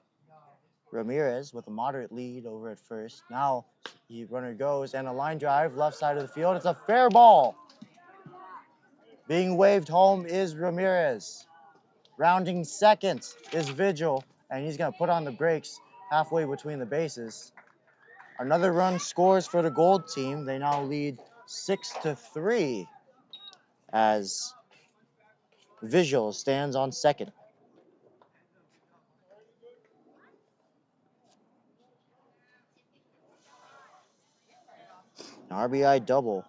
Ramirez with a moderate lead over at first. Now the runner goes and a line drive left side of the field. It's a fair ball. Being waved home is Ramirez. Rounding second is Vigil. and he's going to put on the brakes halfway between the bases. Another run scores for the Gold team. They now lead 6-3 as Visual stands on second. An RBI double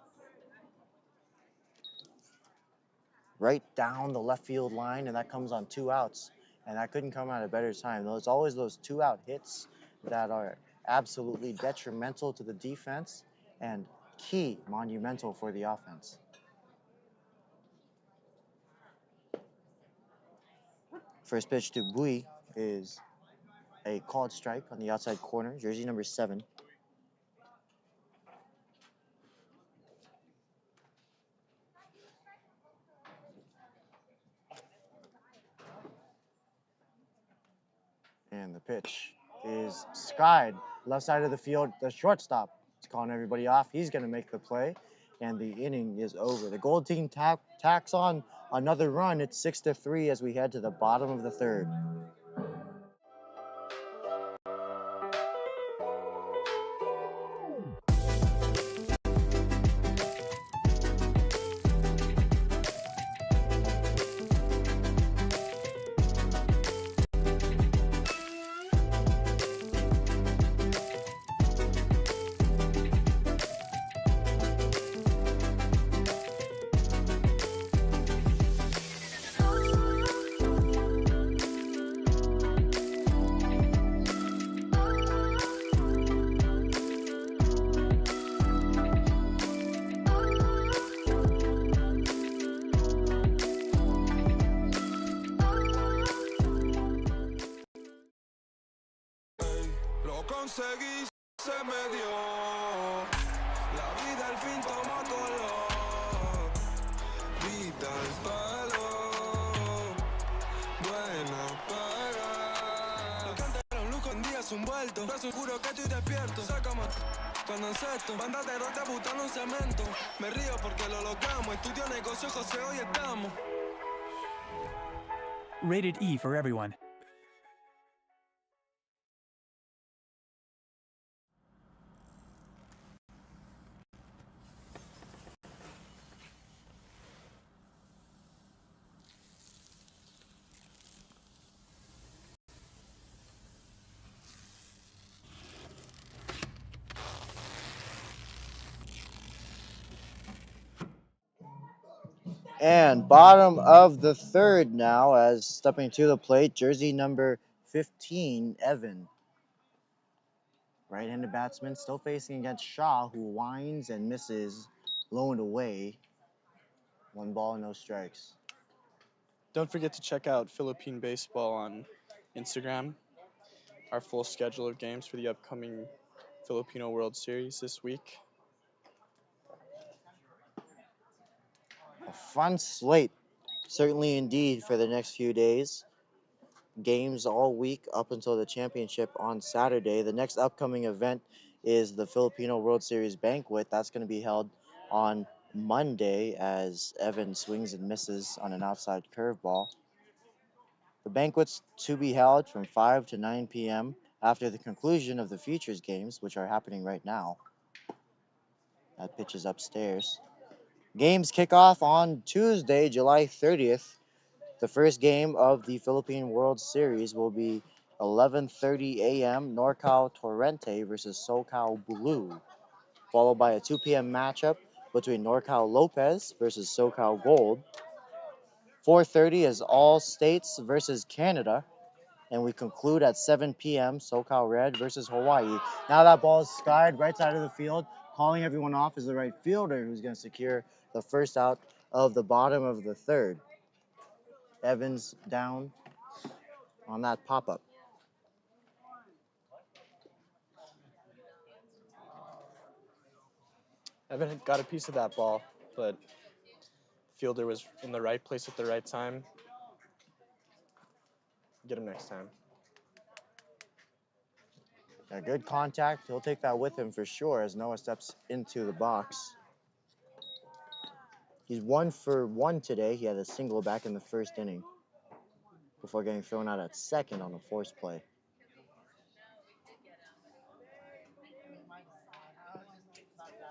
right down the left field line, and that comes on 2 outs. And that couldn't come at a better time. There's always those 2-out hits that are absolutely detrimental to the defense and key, monumental for the offense. First pitch to Bui is a called strike on the outside corner, jersey number 7. And the pitch is skied left side of the field. The shortstop is calling everybody off. He's going to make the play, and the inning is over. The Gold team tacks on another run. It's 6-3 as we head to the bottom of the third. Lo conseguí, se me dio. La vida al fin toma color. Vida al palo. Buena para. Lo canta un lujo en días un vuelto. Brazo juro que estoy despierto. Sácame cuando encesto. Banda de rota butando un cemento. Me río porque lo logramos. Estudio negocio, José, hoy estamos. Rated E for everyone. And bottom of the third now, as stepping to the plate, jersey number 15, Evan. Right-handed batsman still facing against Shaw, who winds and misses, low and away. 1 ball, no strikes. Don't forget to check out Philippine Baseball on Instagram. Our full schedule of games for the upcoming Filipino World Series this week. A fun slate, certainly indeed, for the next few days. Games all week up until the championship on Saturday. The next upcoming event is the Filipino World Series banquet. That's going to be held on Monday as Evan swings and misses on an outside curveball. The banquet's to be held from 5 to 9 p.m. after the conclusion of the Futures games, which are happening right now. That pitch is upstairs. Games kick off on Tuesday, July 30th. The first game of the Philippine World Series will be 11:30 a.m. NorCal Torrente versus SoCal Blue, followed by a 2 p.m. matchup between NorCal Lopez versus SoCal Gold. 4:30 is All States versus Canada, and we conclude at 7 p.m. SoCal Red versus Hawaii. Now that ball is skied right side of the field. Calling everyone off is the right fielder who's going to secure the first out of the bottom of the third. Evans down on that pop-up. Evan had got a piece of that ball, but fielder was in the right place at the right time. Get him next time. A good contact. He'll take that with him for sure as Noah steps into the box. He's 1 for 1 today. He had a single back in the first inning. before getting thrown out at second on a force play.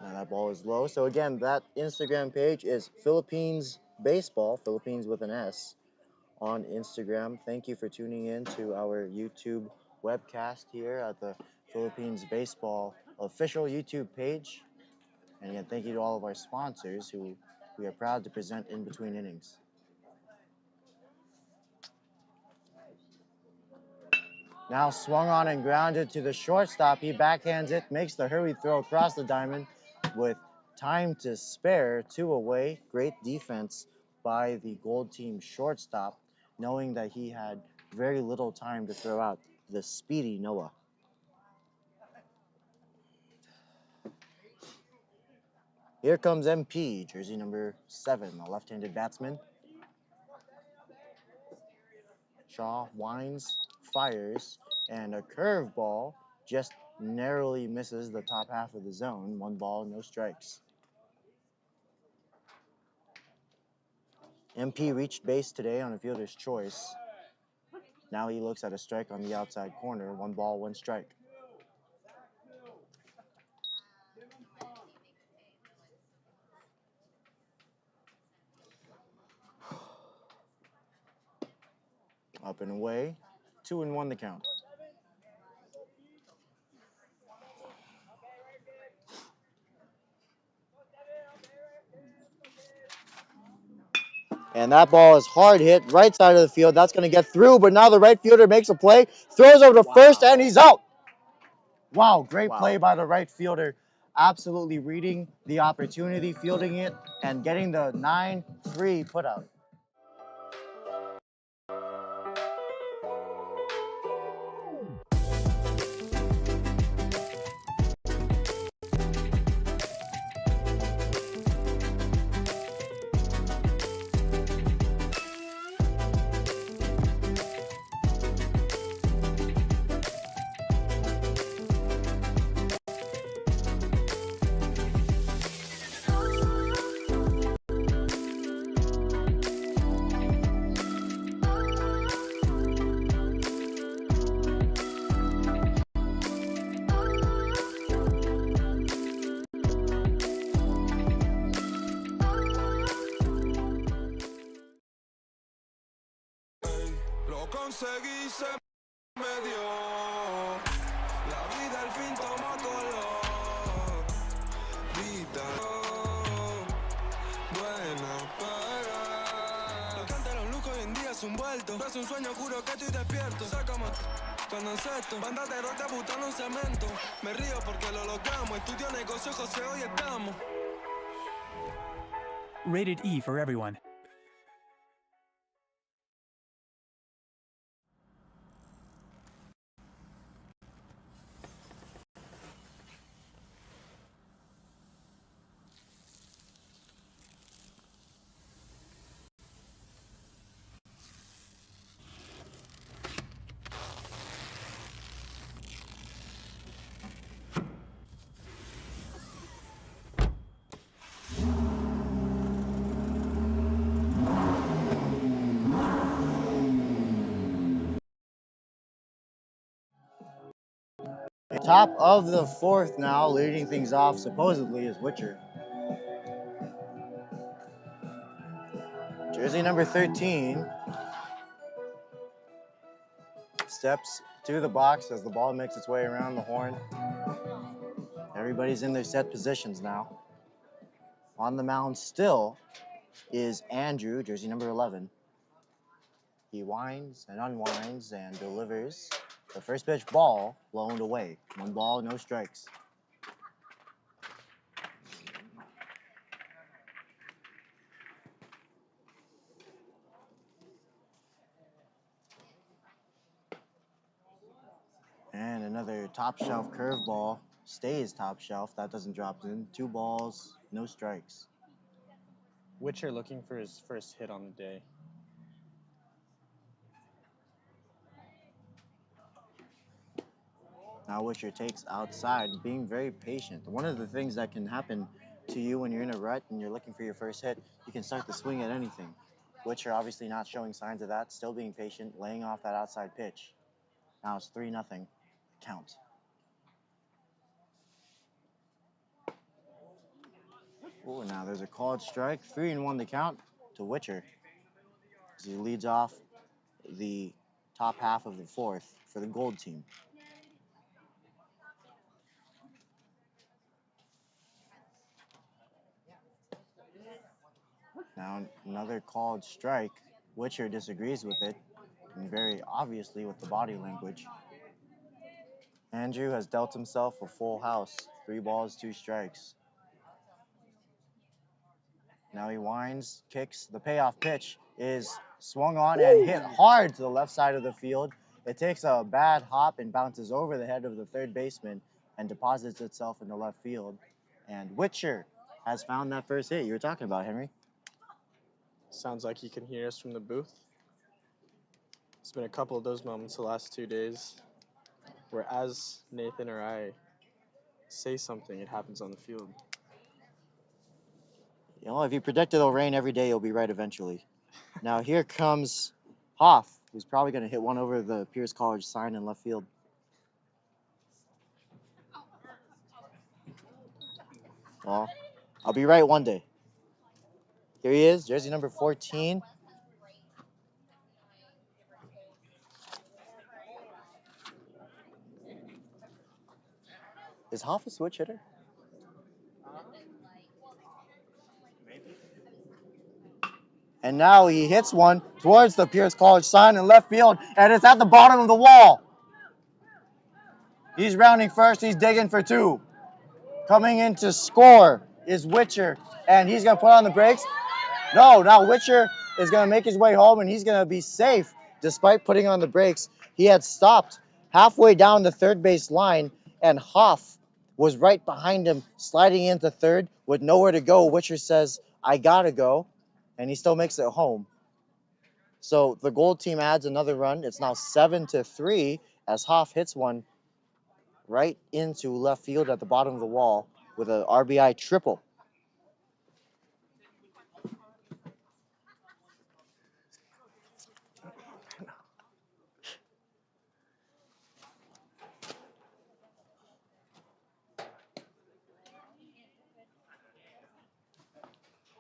Now that ball is low. So again, that Instagram page is Philippines Baseball, Philippines with an S, on Instagram. Thank you for tuning in to our YouTube webcast here at the Philippines Baseball official YouTube page. And again, thank you to all of our sponsors who we are proud to present in between innings. Now swung on and grounded to the shortstop. He backhands it, makes the hurry throw across the diamond with time to spare, 2 away. Great defense by the Gold team shortstop, knowing that he had very little time to throw out the speedy Noah. Here comes MP, jersey number 7, a left-handed batsman. Shaw winds, fires, and a curveball just narrowly misses the top half of the zone. 1 ball, no strikes. MP reached base today on a fielder's choice. Now he looks at a strike on the outside corner. 1 ball, 1 strike. Up and away. 2-1 the count. And that ball is hard hit, right side of the field. That's going to get through, but now the right fielder makes a play, throws over to first, and he's out. Wow, great play by the right fielder. Absolutely reading the opportunity, fielding it, and getting the 9-3 putout. Lo conseguí, se me dio. La vida al fin tomó color. Vida buena para. Lo que antes era un lujo hoy en día es un vuelto. Es un sueño, juro que estoy despierto. Sácame cuando encesto. Banda de rote butano un cemento. Me río porque lo logramos. Estudio negocio, José, hoy estamos. Rated E for everyone. Top of the 4th now, leading things off supposedly is Witcher. Jersey number 13 steps to the box as the ball makes its way around the horn. Everybody's in their set positions now. On the mound still is Andrew, jersey number 11. He winds and unwinds and delivers the first pitch ball blown away. 1 ball, no strikes. And another top shelf curveball stays top shelf. That doesn't drop in. 2 balls, no strikes. Witcher looking for his first hit on the day. Now Witcher takes outside, being very patient. One of the things that can happen to you when you're in a rut and you're looking for your first hit, you can start to swing at anything. Witcher obviously not showing signs of that, still being patient, laying off that outside pitch. Now it's 3-0 count. Oh, now there's a called strike. 3-1 the count to Witcher as he leads off the top half of the fourth for the Gold team. Now another called strike. Witcher disagrees with it, and very obviously with the body language. Andrew has dealt himself a full house. 3 balls, 2 strikes. Now he winds, kicks. The payoff pitch is swung on and hit hard to the left side of the field. It takes a bad hop and bounces over the head of the third baseman and deposits itself in the left field. And Witcher has found that first hit you were talking about, Henry. Sounds like he can hear us from the booth. It's been a couple of those moments the last 2 days where as Nathan or I say something, it happens on the field. You know, if you predict it'll rain every day, you'll be right eventually. Now here comes Hoff, who's probably going to hit one over the Pierce College sign in left field. Well, I'll be right one day. Here he is, jersey number 14. Is Hoff a switch hitter? And now he hits one towards the Pierce College sign in left field, and it's at the bottom of the wall. He's rounding first. He's digging for 2. Coming in to score is Witcher, and he's going to put on the brakes. No, now Witcher is going to make his way home, and he's going to be safe despite putting on the brakes. He had stopped halfway down the third base line, and Hoff was right behind him, sliding into third with nowhere to go. Witcher says, I got to go, and he still makes it home. So the Gold team adds another run. It's now 7-3 as Hoff hits one right into left field at the bottom of the wall with an RBI triple.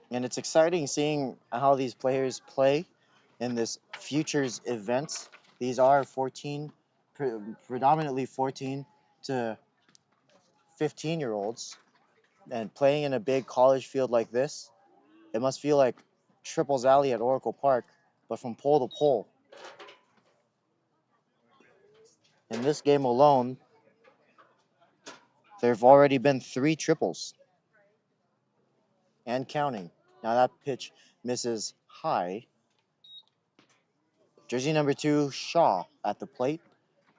And it's exciting seeing how these players play in this futures event. These are predominantly 14 to 15-year-olds, and playing in a big college field like this, it must feel like Triples Alley at Oracle Park, but from pole to pole. In this game alone, there have already been 3 triples and counting. Now that pitch misses high. Jersey number 2, Shaw, at the plate.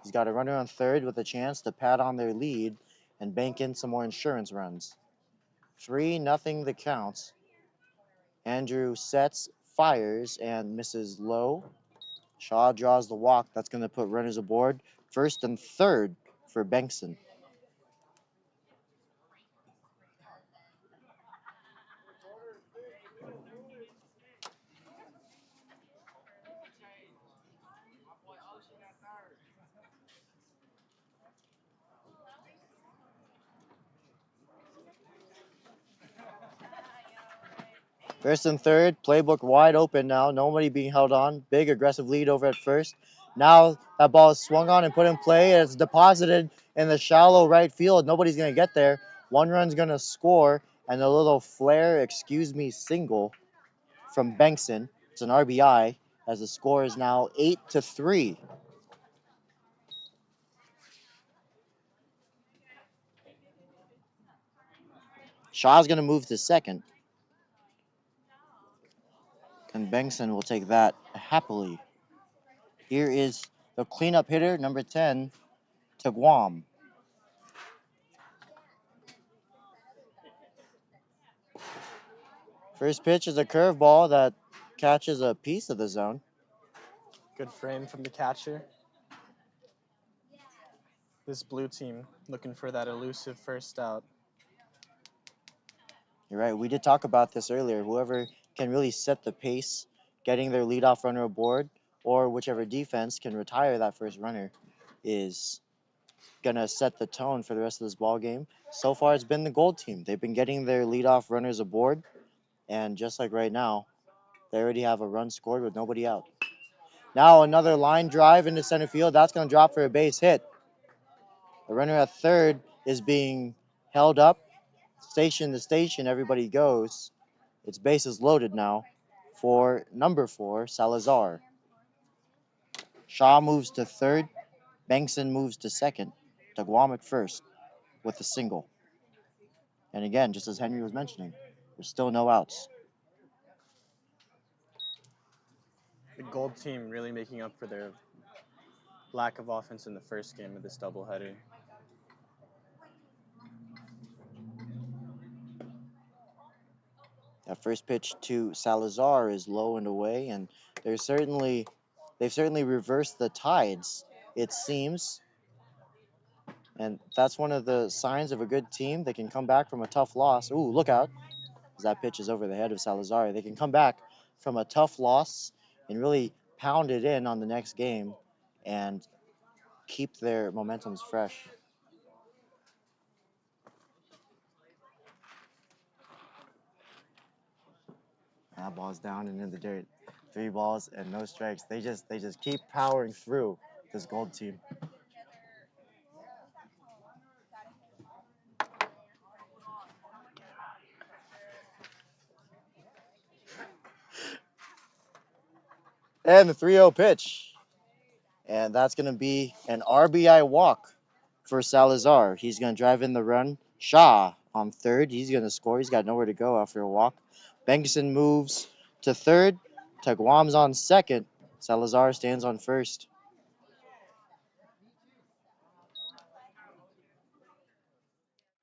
He's got a runner on third with a chance to pad on their lead and bank in some more insurance runs. 3-0 the count. Andrew sets, fires, and misses low. Shaw draws the walk. That's going to put runners aboard. First and third for Bengtson. First and third, playbook wide open now. Nobody being held on. Big aggressive lead over at first. Now that ball is swung on and put in play. And it's deposited in the shallow right field. Nobody's going to get there. 1 run's going to score. And a little flare, single from Bengtson. It's an RBI as the score is now 8-3. Shaw's going to move to second. And Bengtson will take that happily. Here is the cleanup hitter, number 10, to Guam. First pitch is a curveball that catches a piece of the zone. Good frame from the catcher. This blue team looking for that elusive first out. You're right. We did talk about this earlier. Whoever can really set the pace, getting their leadoff runner aboard, or whichever defense can retire that first runner, is gonna set the tone for the rest of this ball game. So far, it's been the Gold team. They've been getting their leadoff runners aboard, and just like right now, they already have a run scored with nobody out. Now another line drive into center field. That's gonna drop for a base hit. The runner at third is being held up. Station to station, everybody goes. It's bases loaded now for number 4, Salazar. Shaw moves to third. Bengtson moves to second. Taguam at first with a single. And again, just as Henry was mentioning, there's still no outs. The Gold team really making up for their lack of offense in the first game of this doubleheader. That first pitch to Salazar is low and away, and they've certainly reversed the tides, it seems. And that's one of the signs of a good team. They can come back from a tough loss. Ooh, look out, as that pitch is over the head of Salazar. They can come back from a tough loss and really pound it in on the next game and keep their momentums fresh. That ball's down and in the dirt. 3 balls and no strikes. They just keep powering through this Gold team. And the 3-0 pitch. And that's going to be an RBI walk for Salazar. He's going to drive in the run. Shaw on third. He's going to score. He's got nowhere to go after a walk. Bengtson moves to third. Taguam's on second. Salazar stands on first.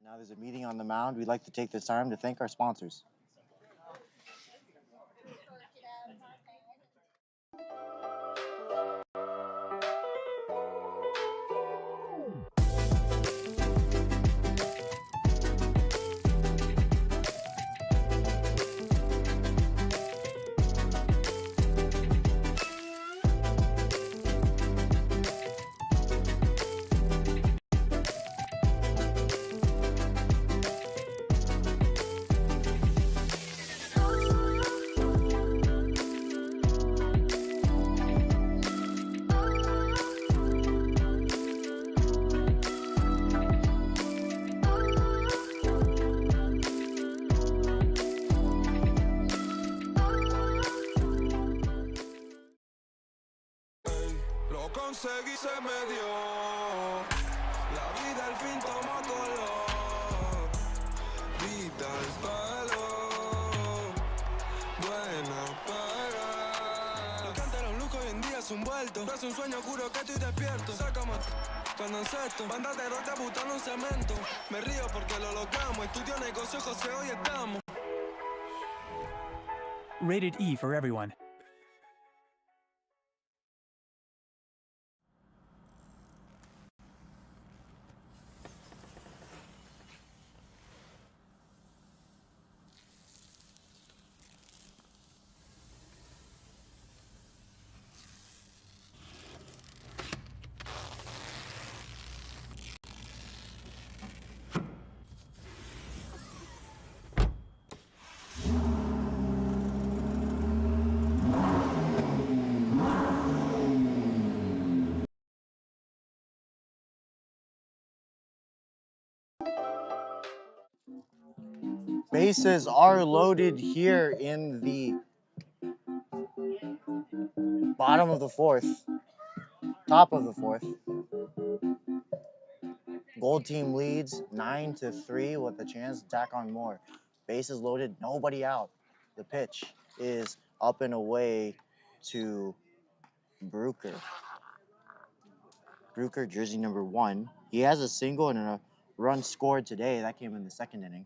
Now there's a meeting on the mound. We'd like to take this time to thank our sponsors. Conseguí, se me dio. La vida al fin toma color. Vida al palo. Buena para. Lo que antes era un lujo hoy en día es un vuelto. Es un sueño juro que estoy despierto. Sácame cuando encesto. Banda de rote butano un cemento. Me río porque lo logramos. Estudio negocio, José, hoy estamos. Rated E for everyone. Bases are loaded here in the bottom of the fourth, top of the fourth. Gold team leads 9-3 with a chance to tack on more. Bases loaded, nobody out. The pitch is up and away to Bruker. Bruker, jersey number 1. He has a single and a run scored today. That came in the second inning.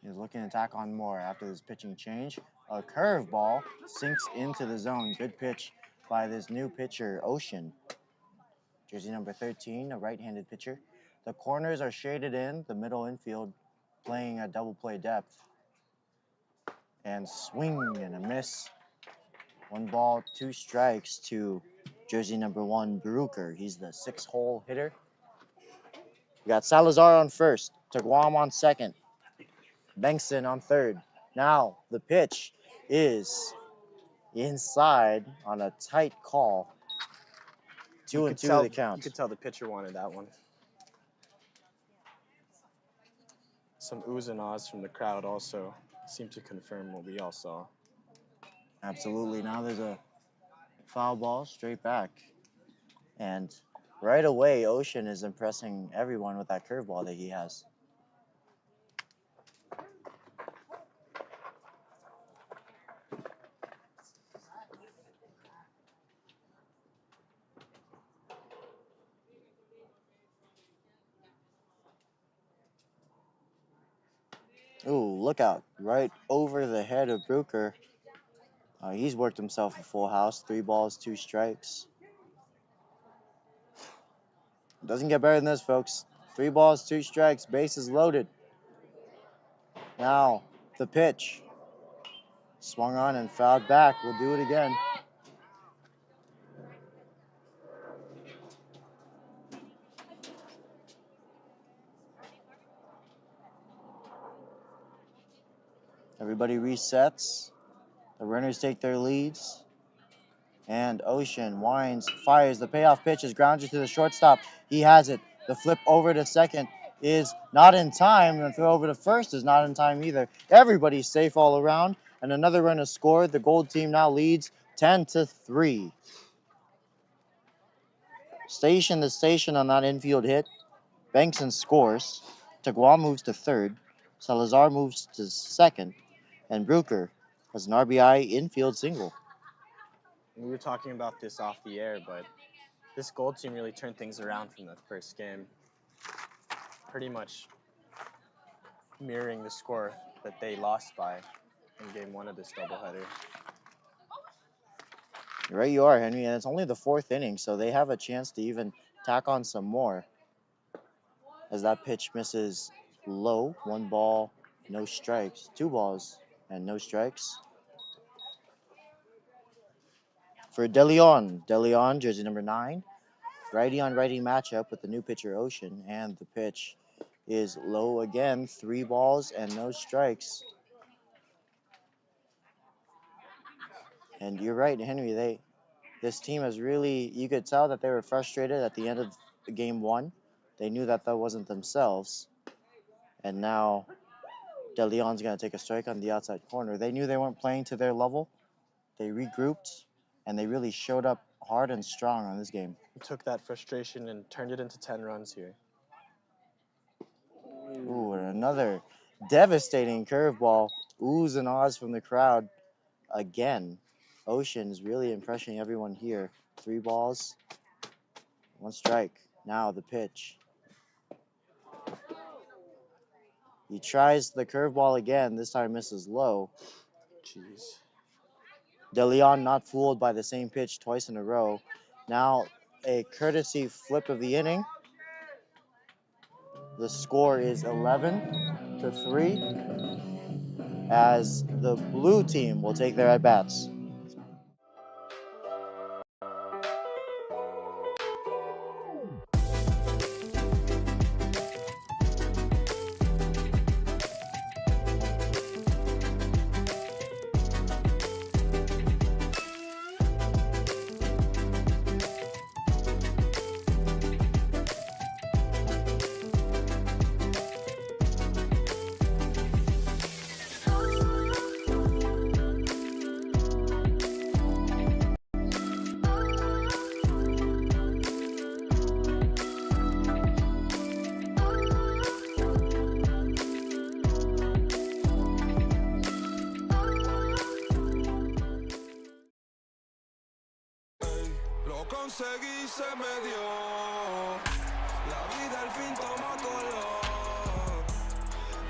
He's looking to tack on more after this pitching change. A curveball sinks into the zone. Good pitch by this new pitcher, Ocean. Jersey number 13, a right-handed pitcher. The corners are shaded in, the middle infield playing a double play depth. And swing and a miss. 1 ball, 2 strikes to jersey number 1, Barucher. He's the 6-hole hitter. We got Salazar on first, Taguam on second, Bengtson on third. Now the pitch is inside on a tight call. 2-2 the count. You could tell the pitcher wanted that one. Some oohs and ahs from the crowd also seem to confirm what we all saw. Absolutely. Now there's a foul ball straight back. And right away, Ocean is impressing everyone with that curveball that he has. Ooh, look out. Right over the head of Bruker. He's worked himself a full house. 3 balls, 2 strikes. Doesn't get better than this, folks. 3 balls, 2 strikes. Bases loaded. Now, the pitch. Swung on and fouled back. We'll do it again. Everybody resets. The runners take their leads. And Ocean winds, fires. The payoff pitch is grounded to the shortstop. He has it. The flip over to second is not in time. The throw over to first is not in time either. Everybody's safe all around. And another run is scored. The Gold team now leads 10-3. Station to station on that infield hit. Bengtson scores. Taguam moves to third. Salazar moves to second. And Bruker has an RBI infield single. We were talking about this off the air, but this Gold team really turned things around from the first game. Pretty much mirroring the score that they lost by in game 1 of this doubleheader. Right you are, Henry, and it's only the 4th inning, so they have a chance to even tack on some more. As that pitch misses low, 1 ball, no strikes, 2 balls, and no strikes. For De Leon, jersey number 9, righty on righty matchup with the new pitcher Ocean, and the pitch is low again, 3 balls and no strikes. And you're right, Henry, this team has really, you could tell that they were frustrated at the end of game 1. They knew that wasn't themselves. And now De Leon's going to take a strike on the outside corner. They knew they weren't playing to their level. They regrouped, and they really showed up hard and strong on this game. We took that frustration and turned it into 10 runs here. Ooh, and another devastating curveball. Oohs and ahs from the crowd again. Ocean's really impressing everyone here. 3 balls, 1 strike. Now the pitch. He tries the curveball again. This time misses low. Jeez. De Leon not fooled by the same pitch twice in a row. Now a courtesy flip of the inning. The score is 11-3 as the blue team will take their at-bats. Conseguí, se me dio. La vida al fin toma color.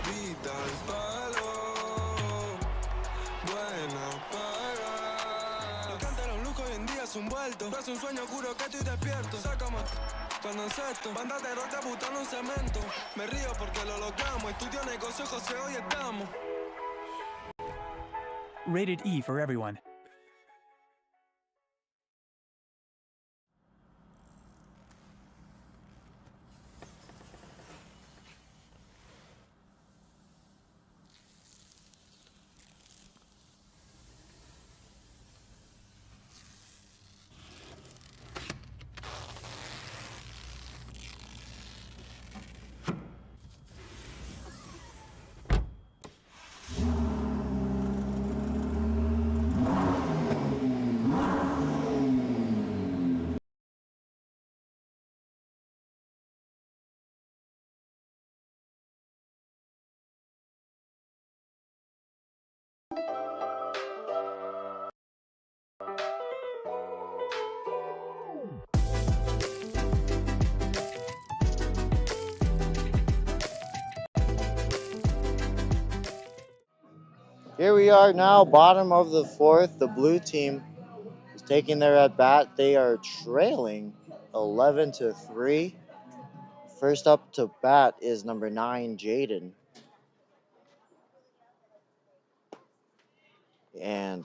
Vida al palo. Buena para. Lo que antes era un lujo hoy en día es un vuelto. Es un sueño juro que estoy despierto. Sácame cuando encesto. Banda de rote butano un cemento. Me río porque lo logramos. Estudio negocio, José, hoy estamos. Rated E for everyone. Here we are now, bottom of the fourth. The blue team is taking their at bat. They are trailing 11-3. First up to bat is number 9, Jaden. And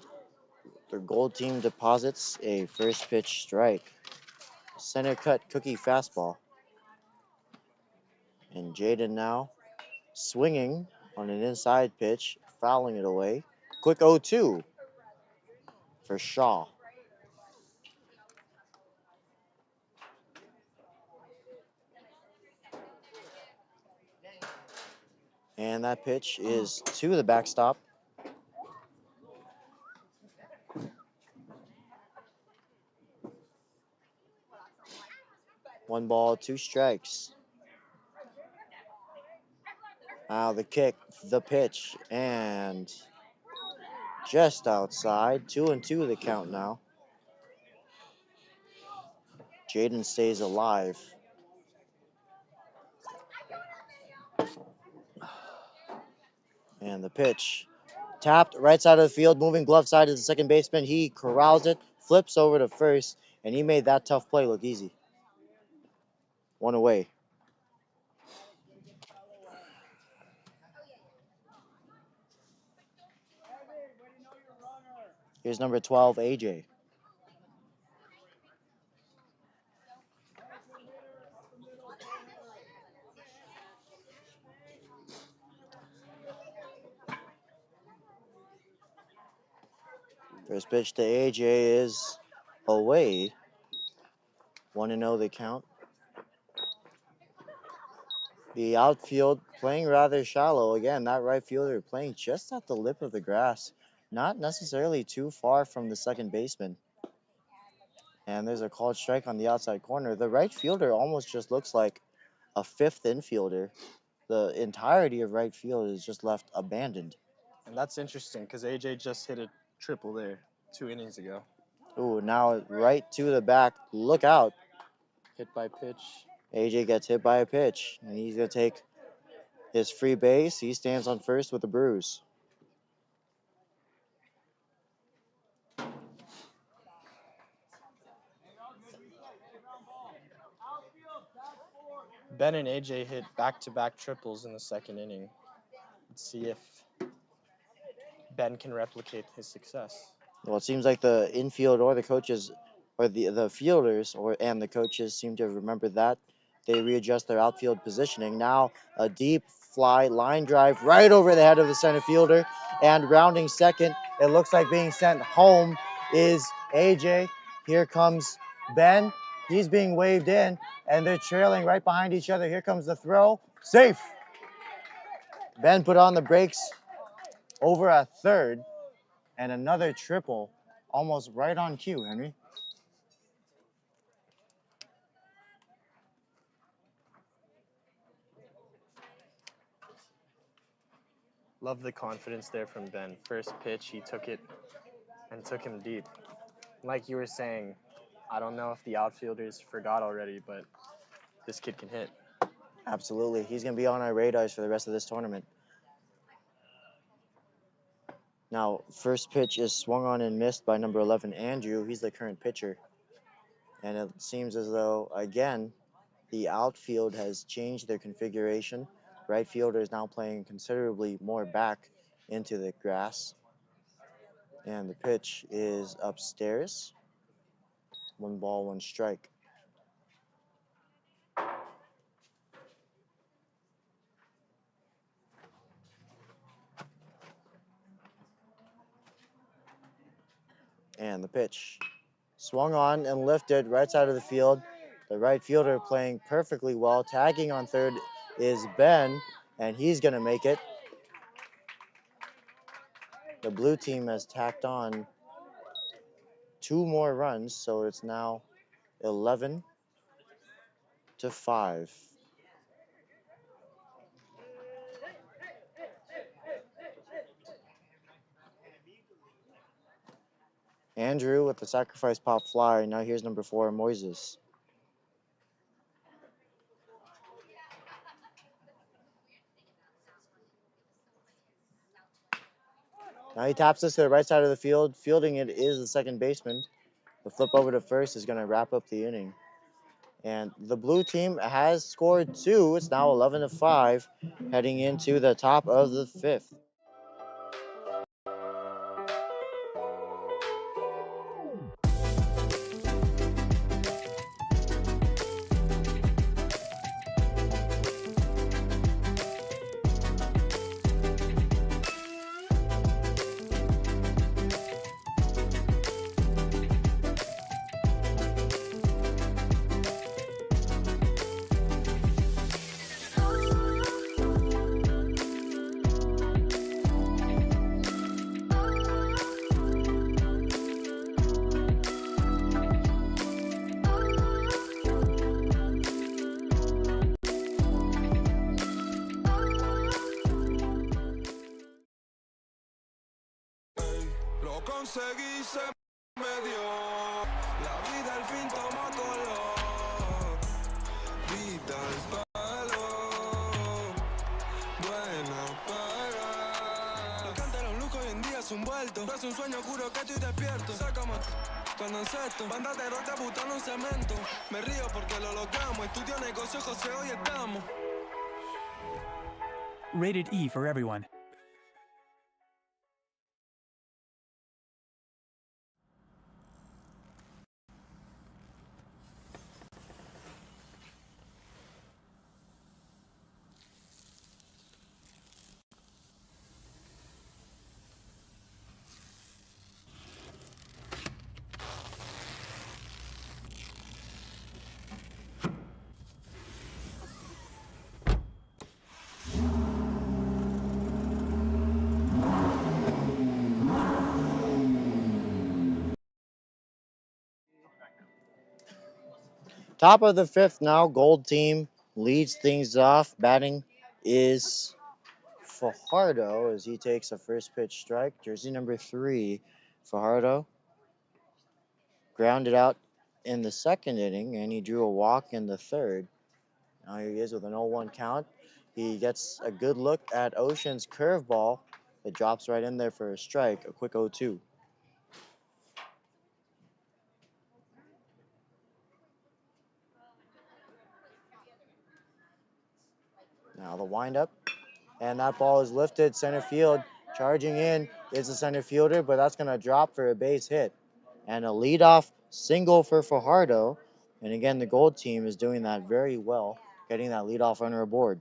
the gold team deposits a first pitch strike. Center cut cookie fastball. And Jaden now swinging on an inside pitch, fouling it away. Quick 0-2 for Shaw. And that pitch is to the backstop. One ball, two strikes. Now the kick, the pitch, and just outside. 2-2 the count now. Jaden stays alive. And the pitch. Tapped right side of the field, moving glove side to the second baseman. He corrals it, flips over to first, and he made that tough play look easy. One away. Here's number 12, AJ. First pitch to AJ is away. 1-0 the count. The outfield playing rather shallow. Again, that right fielder playing just at the lip of the grass. Not necessarily too far from the second baseman. And there's a called strike on the outside corner. The right fielder almost just looks like a fifth infielder. The entirety of right field is just left abandoned. And that's interesting because AJ just hit a triple there 2 innings ago. Ooh, now right to the back. Look out. Hit by pitch. AJ gets hit by a pitch, and he's going to take his free base. He stands on first with a bruise. Ben and AJ hit back-to-back triples in the second inning. Let's see if Ben can replicate his success. Well, it seems like the infield or the coaches or the fielders and the coaches seem to have remembered that. They readjust their outfield positioning. Now a deep fly line drive right over the head of the center fielder, and rounding second, it looks like being sent home is AJ. Here comes Ben. He's being waved in, and they're trailing right behind each other. Here comes the throw. Safe. Ben put on the brakes over a third, and another triple almost right on cue, Henry. Love the confidence there from Ben. First pitch, he took it and took him deep. Like you were saying, I don't know if the outfielders forgot already, but this kid can hit. Absolutely. He's going to be on our radars for the rest of this tournament. Now, first pitch is swung on and missed by number 11, Andrew. He's the current pitcher. And it seems as though, again, the outfield has changed their configuration. Right fielder is now playing considerably more back into the grass. And the pitch is upstairs. 1 ball, 1 strike. And the pitch swung on and lifted right side of the field. The right fielder playing perfectly well. Tagging on third is Ben, and he's going to make it. The blue team has tacked on 2 more runs, so it's now 11-5. Andrew with the sacrifice pop fly. Now here's number 4, Moises. Now he taps this to the right side of the field. Fielding it is the second baseman. The flip over to first is going to wrap up the inning. And the blue team has scored 2. It's now 11-5, heading into the top of the 5th. Lo conseguí, se me dio. La vida al fin toma color. Vida al palo. Buena para. Los cántaros luz hoy en día es un vuelto. Es un sueño, juro que estoy despierto. Sácame cuando encesto. Banda de rota butano en cemento. Me río porque lo logramos. Estudio negocio, José, hoy estamos. Rated E for everyone. Top of the 5th now. Gold team leads things off. Batting is Fajardo as he takes a first pitch strike. Jersey number 3, Fajardo. Grounded out in the second inning, and he drew a walk in the third. Now here he is with an 0-1 count. He gets a good look at Ocean's curveball. It drops right in there for a strike, a quick 0-2. Now the windup, and that ball is lifted center field. Charging in is the center fielder, but that's going to drop for a base hit. And a leadoff single for Fajardo. And again, the Gold team is doing that very well, getting that leadoff runner aboard.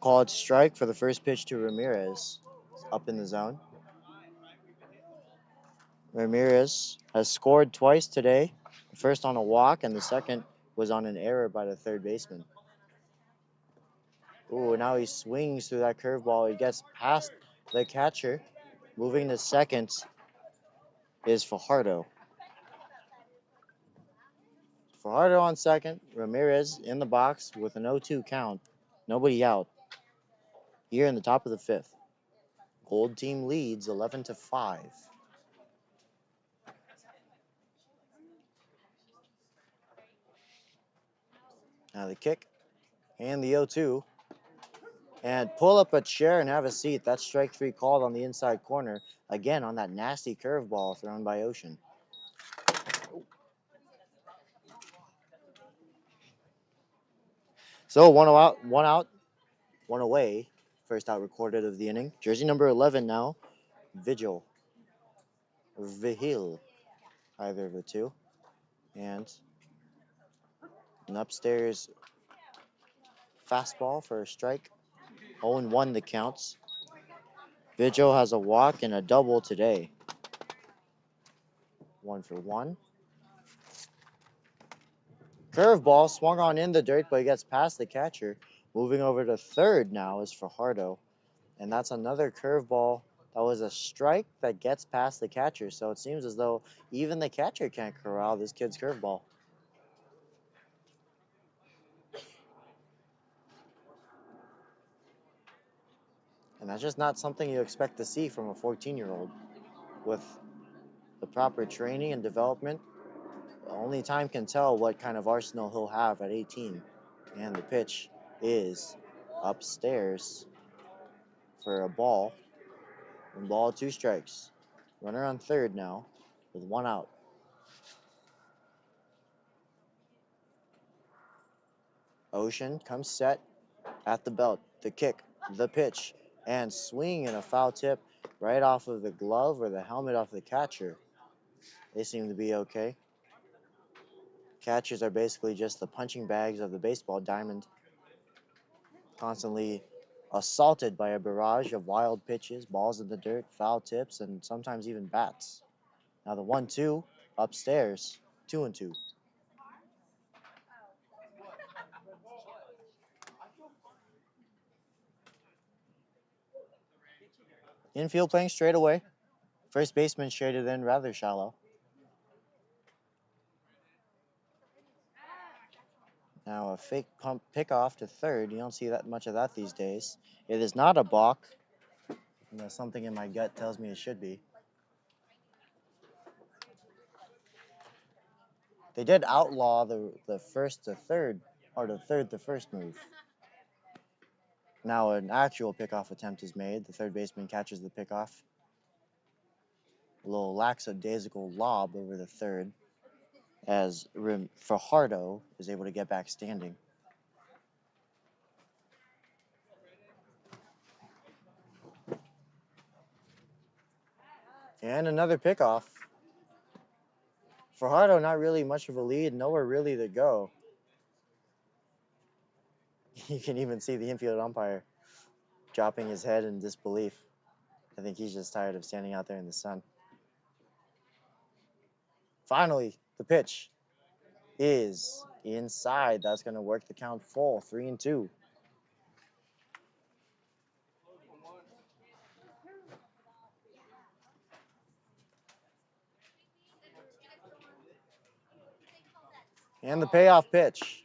Called strike for the first pitch to Ramirez, up in the zone. Ramirez has scored twice today, the first on a walk and the second was on an error by the third baseman. Ooh, now he swings through that curveball. He gets past the catcher. Moving to second is Fajardo. Fajardo on second, Ramirez in the box with an 0-2 count. Nobody out. Here in the top of the 5th. Gold team leads 11-5. Now the kick and the 0-2. And pull up a chair and have a seat. That's strike 3 called on the inside corner. Again, on that nasty curveball thrown by Ocean. So one out, one away. First out recorded of the inning. Jersey number 11 now, Vigil. Vigil, either of the two. And an upstairs fastball for a strike. 0-1 the counts. Vigil has a walk and a double today. 1 for 1. Curveball swung on in the dirt, but he gets past the catcher. Moving over to third now is Fajardo. And that's another curveball. That was a strike that gets past the catcher. So it seems as though even the catcher can't corral this kid's curveball. And that's just not something you expect to see from a 14-year-old. With the proper training and development, only time can tell what kind of arsenal he'll have at 18. And the pitch is upstairs for a ball. 1 ball, 2 strikes. Runner on third now with 1 out. Ocean comes set at the belt. The kick, the pitch, and swing and a foul tip right off of the glove or the helmet off the catcher. They seem to be okay. Catchers are basically just the punching bags of the baseball diamond, constantly assaulted by a barrage of wild pitches, balls in the dirt, foul tips, and sometimes even bats. Now the 1-2 upstairs, 2-2. Infield playing straight away. First baseman shaded in rather shallow. Now a fake pump pickoff to third. You don't see that much of that these days. It is not a balk. Something in my gut tells me it should be. They did outlaw the first to third, or the third to first move. Now an actual pickoff attempt is made. The third baseman catches the pickoff. A little lackadaisical lob over the third as Fajardo is able to get back standing. And another pickoff. Fajardo not really much of a lead, nowhere really to go. You can even see the infield umpire dropping his head in disbelief. I think he's just tired of standing out there in the sun. Finally, the pitch is inside. That's going to work the count full, 3-2. And the payoff pitch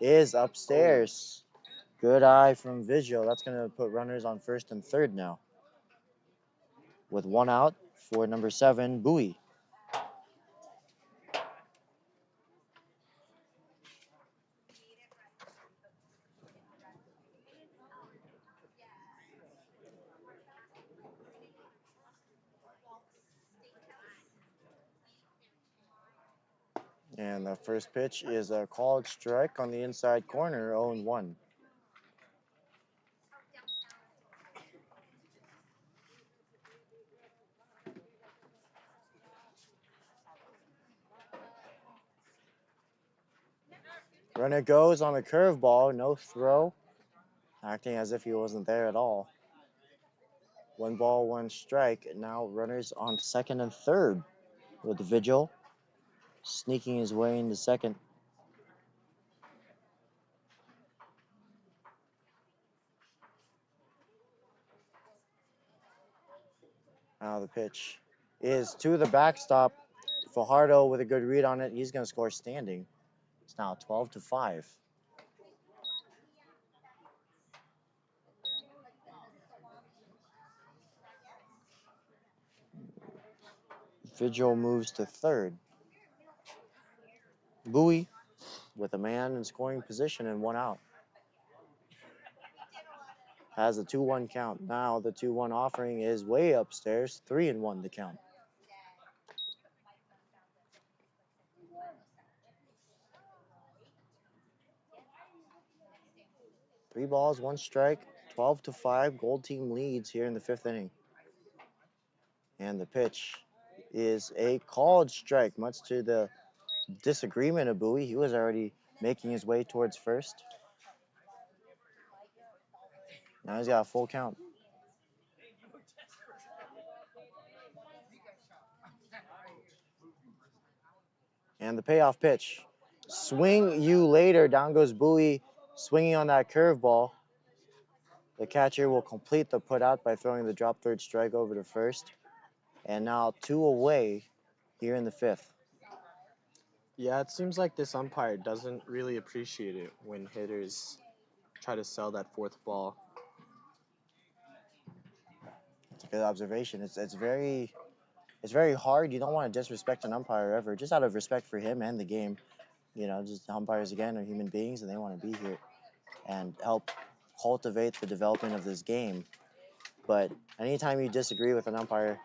is upstairs. Good eye from Vigil. That's going to put runners on first and third now. With 1 out for number 7, Bowie. And the first pitch is a called strike on the inside corner, 0-1. Runner goes on a curveball, no throw, acting as if he wasn't there at all. 1 ball, 1 strike. Now runners on second and third with Vigil sneaking his way into second. Now the pitch is to the backstop. Fajardo with a good read on it. He's going to score standing. It's now 12-5. Vigil moves to third. Bowie with a man in scoring position and 1 out. has a 2-1 count. Now the 2-1 offering is way upstairs, 3-1 the count. Three balls, one strike, 12-5. Gold team leads here in the 5th inning. And the pitch is a called strike, much to the disagreement of Bowie. He was already making his way towards first. Now he's got a full count. And the payoff pitch. Swing you later. Down goes Bowie, swinging on that curveball. The catcher will complete the putout by throwing the drop third strike over to first. And now 2 away here in the 5th. Yeah, it seems like this umpire doesn't really appreciate it when hitters try to sell that 4th ball. It's a good observation. It's very hard. You don't want to disrespect an umpire ever, just out of respect for him and the game. You know, just umpires again are human beings and they want to be here and help cultivate the development of this game. But anytime you disagree with an umpire,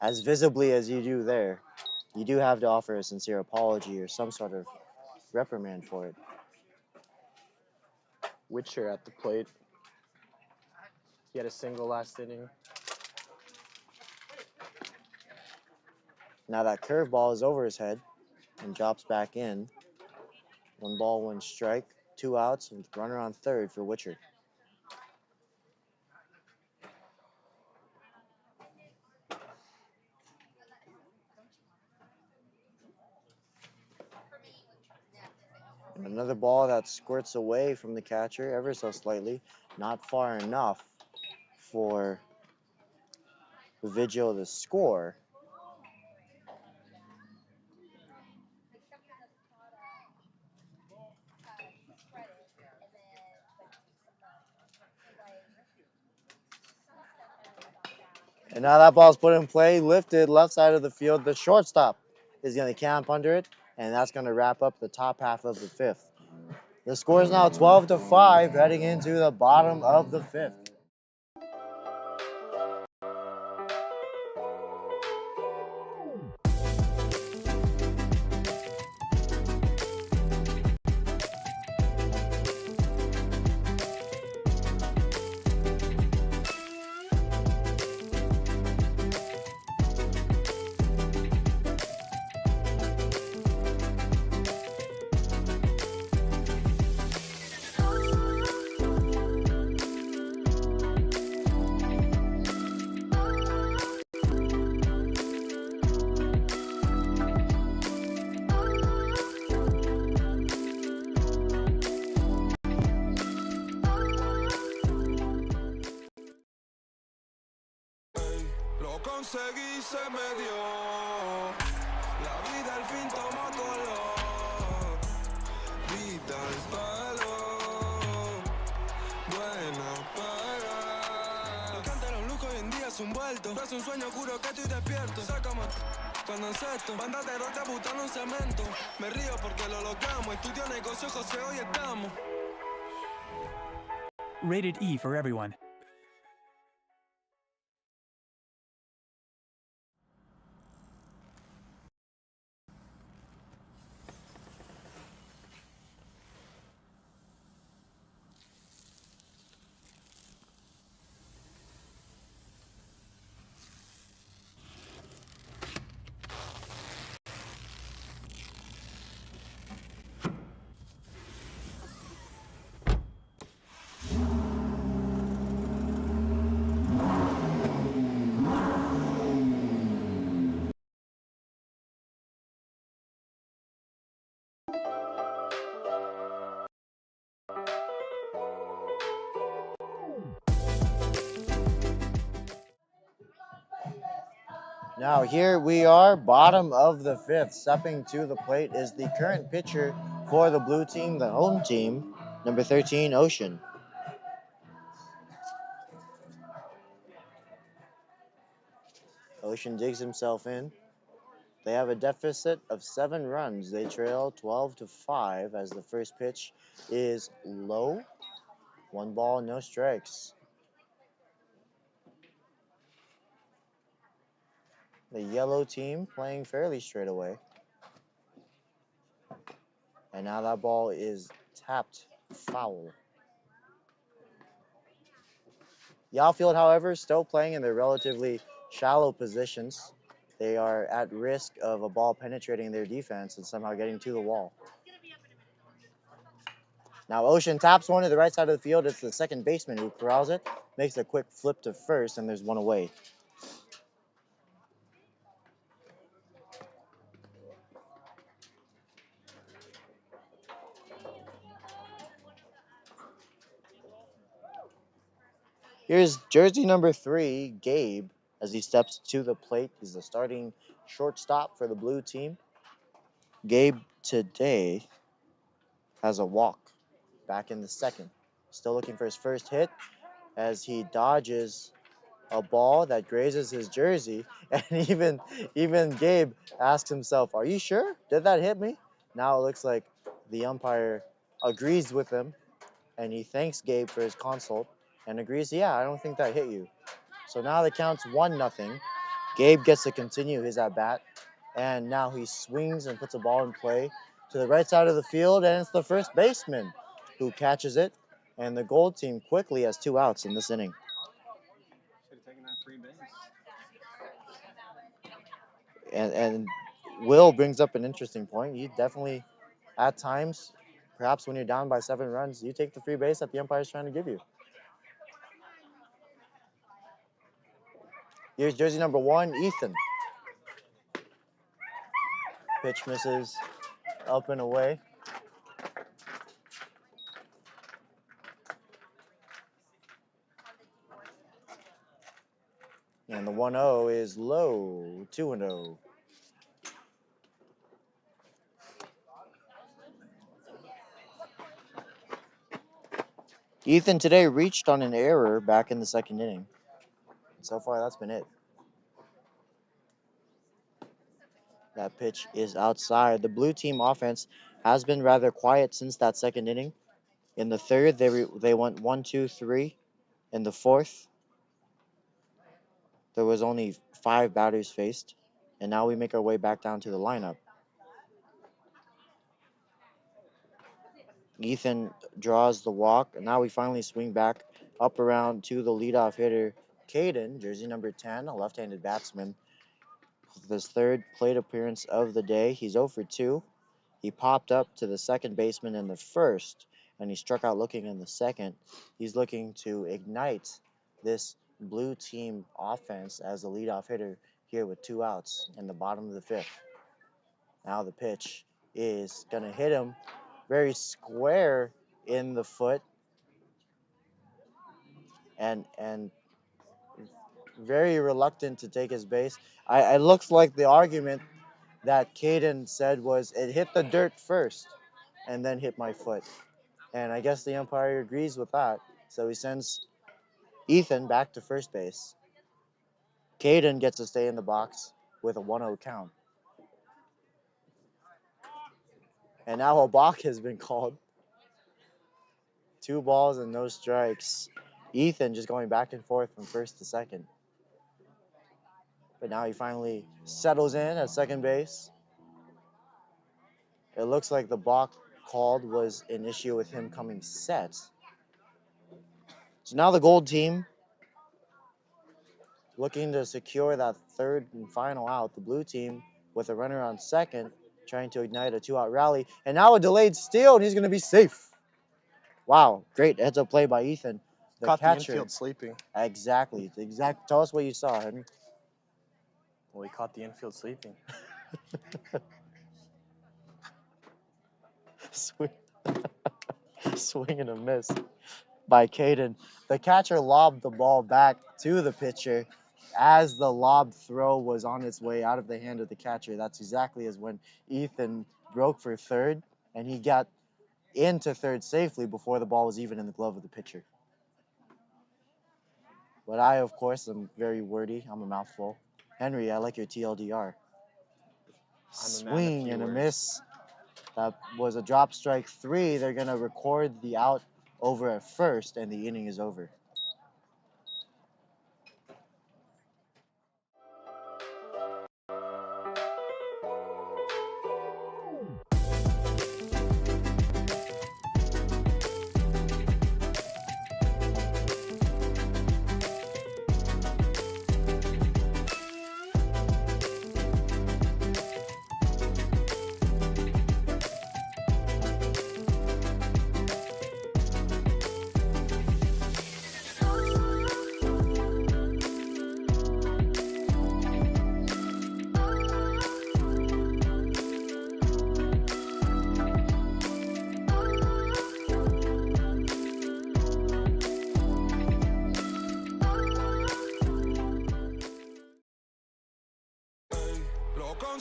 as visibly as you do there, you do have to offer a sincere apology or some sort of reprimand for it. Witcher at the plate. He had a single last inning. Now that curveball is over his head and drops back in. 1 ball, 1 strike, 2 outs, and runner on third for Witcher. And another ball that squirts away from the catcher ever so slightly, not far enough for Vigil to score. And now that ball's put in play, lifted left side of the field. The shortstop is going to camp under it, and that's going to wrap up the top half of the 5th. The score is now 12-5, heading into the bottom of the 5th. Conseguí, se me dio. La vida al fin tomó color. Vida al palo. Buena para. Los cantar un lujo hoy en día es un vuelto. No es un sueño, juro que estoy despierto. Sácame cuando encesto. Banda de roca butando un cemento. Me río porque lo logramos. Estudio negocio, José, hoy estamos. Rated E for everyone. Now here we are, bottom of the 5th. Stepping to the plate is the current pitcher for the blue team, the home team, number 13, Ocean. Ocean digs himself in. They have a deficit of 7 runs. They trail 12-5 as the first pitch is low. 1 ball, no strikes. The yellow team playing fairly straight away. And now that ball is tapped foul. The outfield, however, still playing in their relatively shallow positions. They are at risk of a ball penetrating their defense and somehow getting to the wall. Now Ocean taps one to the right side of the field. It's the second baseman who corrals it, makes a quick flip to first, and there's one away. Here's jersey number 3, Gabe, as he steps to the plate. He's the starting shortstop for the blue team. Gabe today has a walk back in the second. Still looking for his first hit as he dodges a ball that grazes his jersey. And even Gabe asks himself, are you sure? Did that hit me? Now it looks like the umpire agrees with him, and he thanks Gabe for his consult and agrees, yeah, I don't think that hit you. So now the count's 1-0. Gabe gets to continue his at-bat, and now he swings and puts a ball in play to the right side of the field, and it's the first baseman who catches it, and the Gold team quickly has 2 outs in this inning. Should have taken that free base. And Will brings up an interesting point. You definitely, at times, perhaps when you're down by 7 runs, you take the free base that the umpire is trying to give you. Here's jersey number 1, Ethan. Pitch misses up and away. And the 1-0 is low, 2-0. Ethan today reached on an error back in the second inning. So far, that's been it. That pitch is outside. The blue team offense has been rather quiet since that second inning. In the third, they went 1-2-3. In the fourth, there was only 5 batters faced. And now we make our way back down to the lineup. Ethan draws the walk. And now we finally swing back up around to the leadoff hitter, Caden, jersey number 10, a left-handed batsman. His third plate appearance of the day. He's 0 for 2. He popped up to the second baseman in the first, and he struck out looking in the second. He's looking to ignite this blue team offense as the leadoff hitter here with 2 outs in the bottom of the 5th. Now the pitch is going to hit him very square in the foot and very reluctant to take his base. It looks like the argument that Caden said was it hit the dirt first and then hit my foot. And I guess the umpire agrees with that. So he sends Ethan back to first base. Caden gets to stay in the box with a 1-0 count. And now a balk has been called. 2 balls and no strikes. Ethan just going back and forth from first to second. But now he finally settles in at second base. It looks like the balk called was an issue with him coming set. So now the Gold team looking to secure that third and final out. The blue team with a runner on second trying to ignite a 2-out rally. And now a delayed steal, and he's going to be safe. Wow, great heads-up play by Ethan. Caught the catcher. infield sleeping. Exactly. Tell us what you saw, Henry. Well, he caught the infield sleeping. Swing and a miss by Caden. The catcher lobbed the ball back to the pitcher as the lob throw was on its way out of the hand of the catcher. That's exactly as when Ethan broke for third, and he got into third safely before the ball was even in the glove of the pitcher. But I, of course, am very wordy. I'm a mouthful. Henry, I like your TLDR. Swing and a miss. That was a drop strike 3. They're going to record the out over at first, and the inning is over.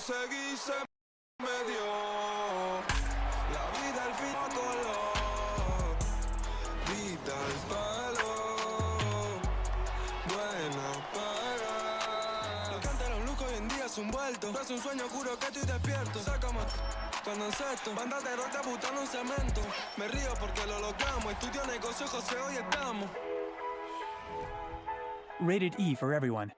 seguí se me dio. La vida al fin a color. Vida al palo. Buena para. Los cantaron lujo hoy en día es un vuelto. No es un sueño, juro que estoy despierto. Sácame cuando encesto. Banda de rocha butando un cemento. Me río porque lo logramos. Estudio negocio, José, hoy estamos. Rated E for everyone.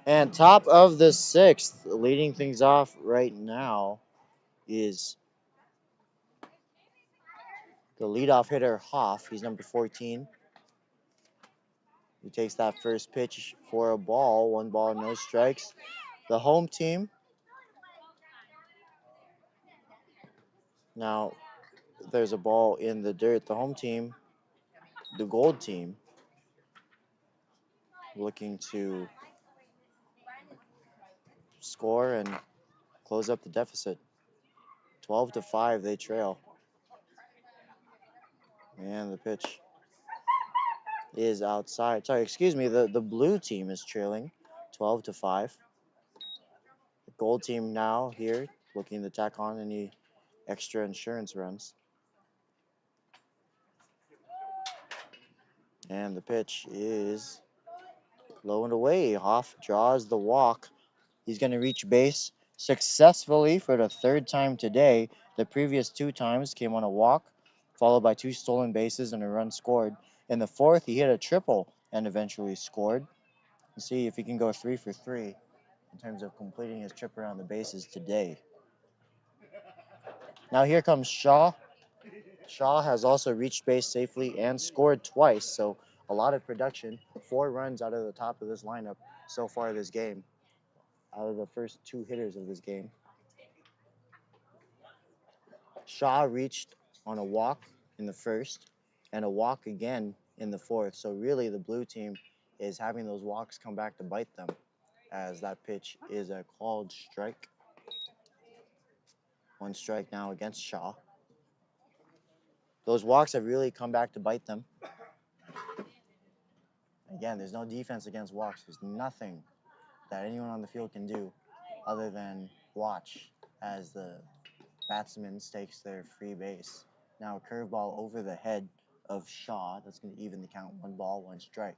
And top of the sixth, leading things off right now is the leadoff hitter, Hoff. He's number 14. He takes that first pitch for a ball. 1 ball, no strikes. The home team. Now, there's a ball in the dirt. The home team, the gold team, looking to score and close up the deficit. 12-5, they trail. And the pitch is outside. Sorry, excuse me. The blue team is trailing 12-5. The gold team now here looking to tack on any extra insurance runs. And the pitch is low and away. Hoff draws the walk. He's going to reach base successfully for the third time today. The previous 2 times came on a walk, followed by 2 stolen bases and a run scored. In the fourth, he hit a triple and eventually scored. Let's see if he can go 3 for 3 in terms of completing his trip around the bases today. Now here comes Shaw. Shaw has also reached base safely and scored twice, so a lot of production. 4 runs out of the top of this lineup so far this game, out of the first 2 hitters of this game. Shaw reached on a walk in the first and a walk again in the fourth, so really the blue team is having those walks come back to bite them, as that pitch is a called strike. 1 strike now against Shaw. Those walks have really come back to bite them. Again, there's no defense against walks. There's nothing that anyone on the field can do other than watch as the batsman stakes their free base. Now a curveball over the head of Shaw. That's going to even the count. 1 ball, 1 strike.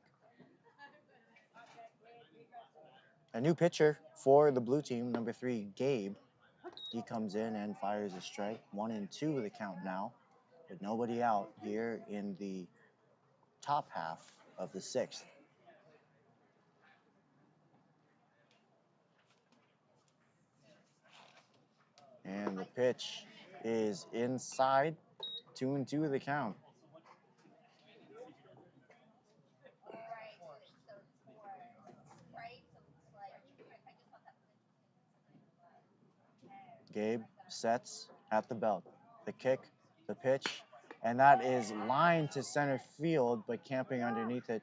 A new pitcher for the blue team, number 3, Gabe. He comes in and fires a strike. 1-2 the count now, with nobody out here in the top half of the 6th. And the pitch is inside. 2-2 the count. Gabe sets at the belt. The kick, the pitch, and that is lined to center field, but camping underneath it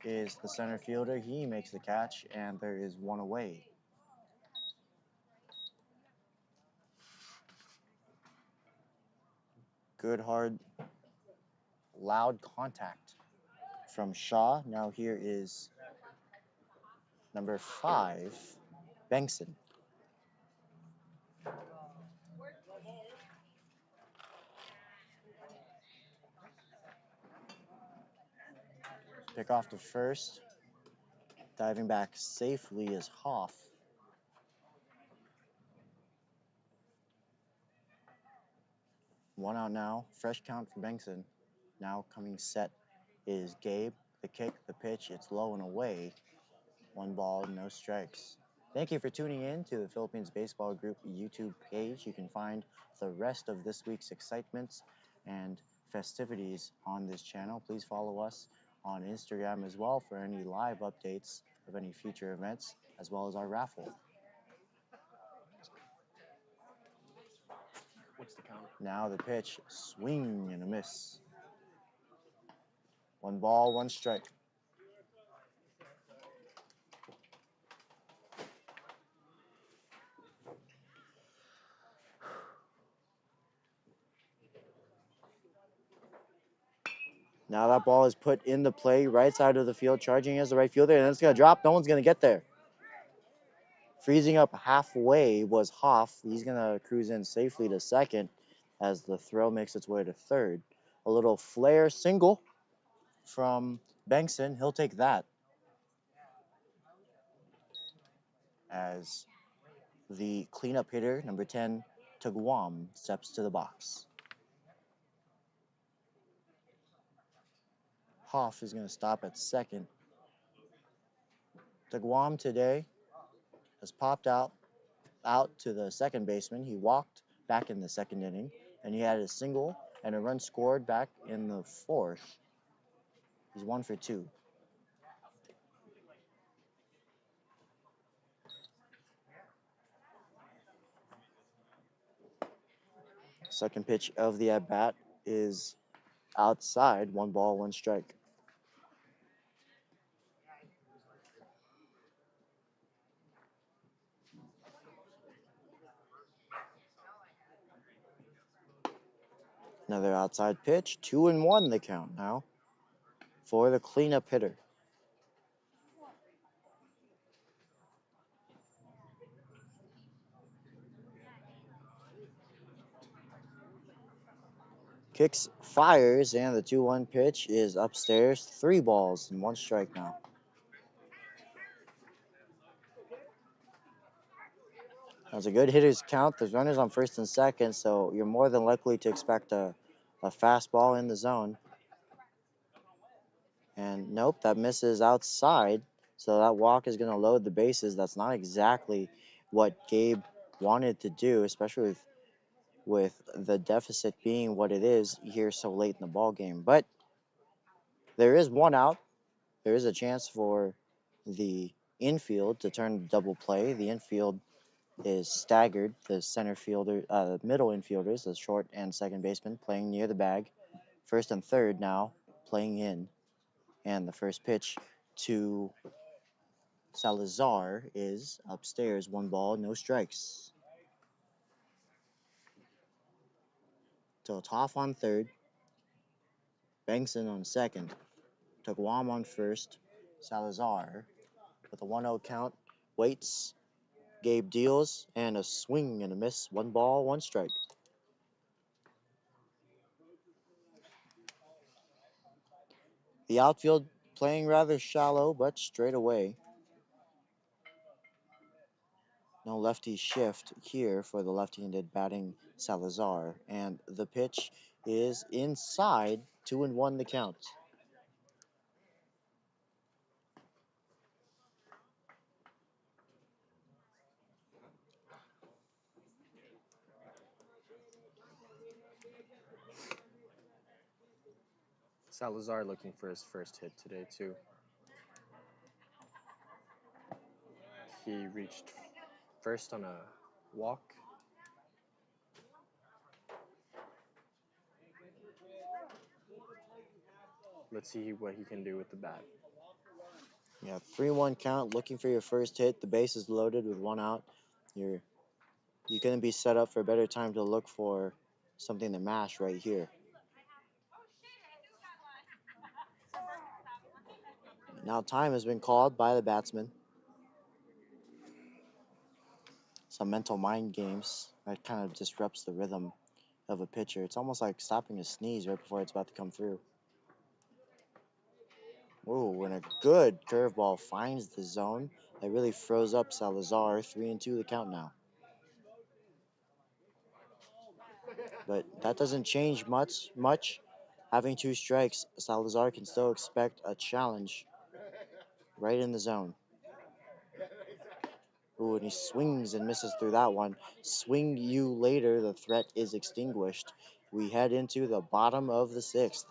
is the center fielder. He makes the catch, and there is 1 away. Good, hard, loud contact from Shaw. Now here is number 5, Bengtson. Pick off to first. Diving back safely is Hoff. One out now. Fresh count for Bengtson. Now coming set is Gabe. The kick, the pitch, it's low and away. 1 ball, no strikes. Thank you for tuning in to the Philippines Baseball Group YouTube page. You can find the rest of this week's excitements and festivities on this channel. Please follow us on Instagram as well for any live updates of any future events, as well as our raffle. What's the count? Now the pitch, swing and a miss. 1 ball, 1 strike. Now that ball is put in the play, right side of the field, charging as the right fielder, and it's going to drop. No one's going to get there. Freezing up halfway was Hoff. He's going to cruise in safely to second as the throw makes its way to third. A little flare single from Bengtson. He'll take that as the cleanup hitter, number 10, Taguam, steps to the box. Hoff is going to stop at second. Taguam today has popped out to the second baseman. He walked back in the second inning, and he had a single and a run scored back in the fourth. He's 1 for 2. Second pitch of the at-bat is outside. 1 ball, 1 strike. Another outside pitch. 2-1 the count now for the cleanup hitter. Kicks, fires, and the 2-1 pitch is upstairs. 3 balls and 1 strike now. That's a good hitter's count. There's runners on first and second, so you're more than likely to expect a fastball in the zone. And nope, that misses outside. So that walk is going to load the bases. That's not exactly what Gabe wanted to do, especially with the deficit being what it is here so late in the ball game. But there is 1 out. There is a chance for the infield to turn double play. The infield is staggered. The center fielder, middle infielders, the short and second baseman, playing near the bag. First and third now playing in. And the first pitch to Salazar is upstairs. 1 ball, no strikes. So it's Hoff on third. Bengtson on second. Taguam on first. Salazar with a 1-0 count. Waits. Gabe deals. And a swing and a miss. 1 ball, 1 strike. The outfield playing rather shallow, but straight away. No lefty shift here for the left-handed batting Salazar. And the pitch is inside. 2-1 the count. Salazar looking for his first hit today, too. He reached first on a walk. Let's see what he can do with the bat. Yeah, 3-1 count, looking for your first hit. The base is loaded with 1 out. You're going to be set up for a better time to look for something to mash right here. Now time has been called by the batsman. Some mental mind games that kind of disrupts the rhythm of a pitcher. It's almost like stopping a sneeze right before it's about to come through. Ooh, and a good curveball finds the zone. That really froze up Salazar. 3-2 the count now. But that doesn't change much. Having 2 strikes, Salazar can still expect a challenge right in the zone. Ooh, and he swings and misses through that one. Swing you later, the threat is extinguished. We head into the bottom of the 6th.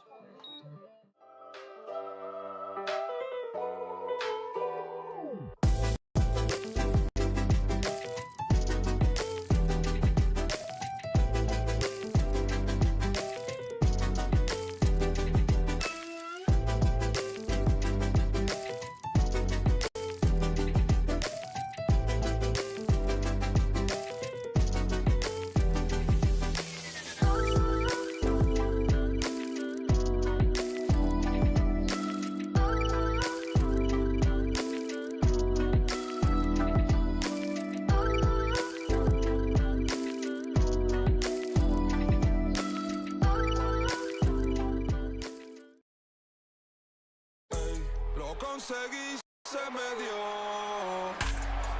Lo conseguí, se me dio.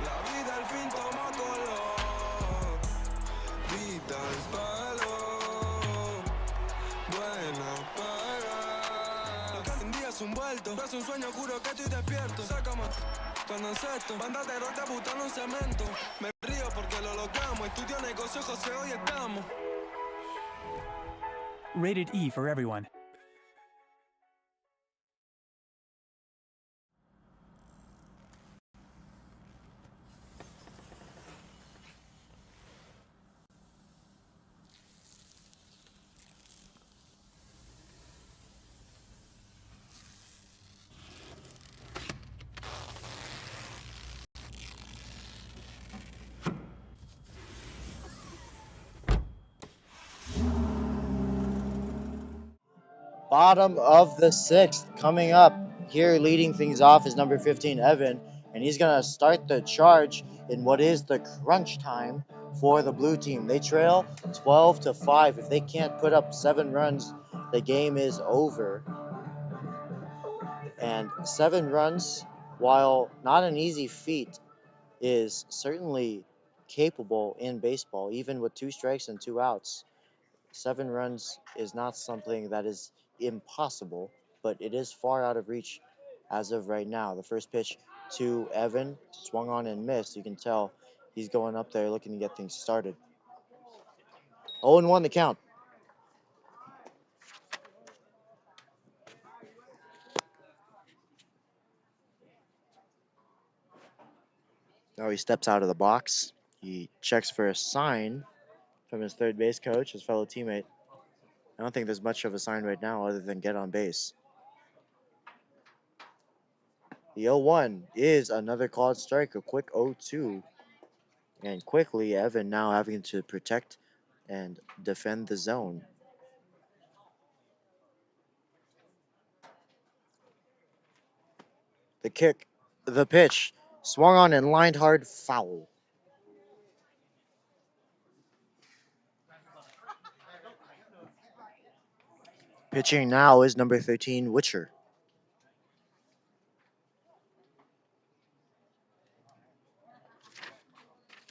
La vida al fin toma color. Vida al palo. Buena para. Un día es un vuelto. No es un sueño, juro que estoy despierto. Sácame cuando encesto. Bándate rote butando un cemento. Me río porque lo logramos. Estudio negocio, José, hoy estamos. Rated E for everyone. Bottom of the 6th. Coming up here, leading things off is number 15, Evan, and he's going to start the charge in what is the crunch time for the blue team. They trail 12-5. If they can't put up 7 runs, the game is over. And 7 runs, while not an easy feat, is certainly capable in baseball, even with 2 strikes and 2 outs. 7 runs is not something that is impossible, but it is far out of reach as of right now. The first pitch to Evan, swung on and missed. You can tell he's going up there looking to get things started. 0-1 the count. Now he steps out of the box. He checks for a sign from his third base coach, his fellow teammate. I don't think there's much of a sign right now other than get on base. The 0-1 is another called strike, a quick 0-2. And quickly, Evan now having to protect and defend the zone. The kick, the pitch, swung on and lined hard, foul. Pitching now is number 13, Witcher.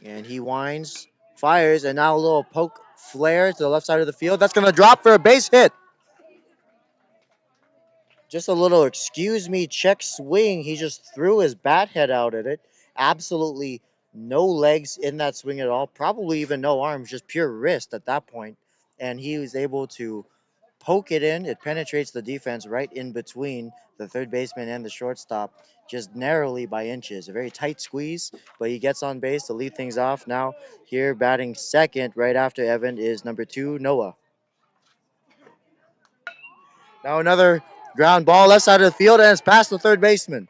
And he winds, fires, and now a little poke flare to the left side of the field. That's going to drop for a base hit. Just a little excuse me check swing. He just threw his bat head out at it. Absolutely no legs in that swing at all. Probably even no arms, just pure wrist at that point. And he was able to poke it in. It penetrates the defense right in between the third baseman and the shortstop, just narrowly by inches. A very tight squeeze, but he gets on base to lead things off. Now here batting second right after Evan is number 2, Noah. Now another ground ball left side of the field, and it's past the third baseman.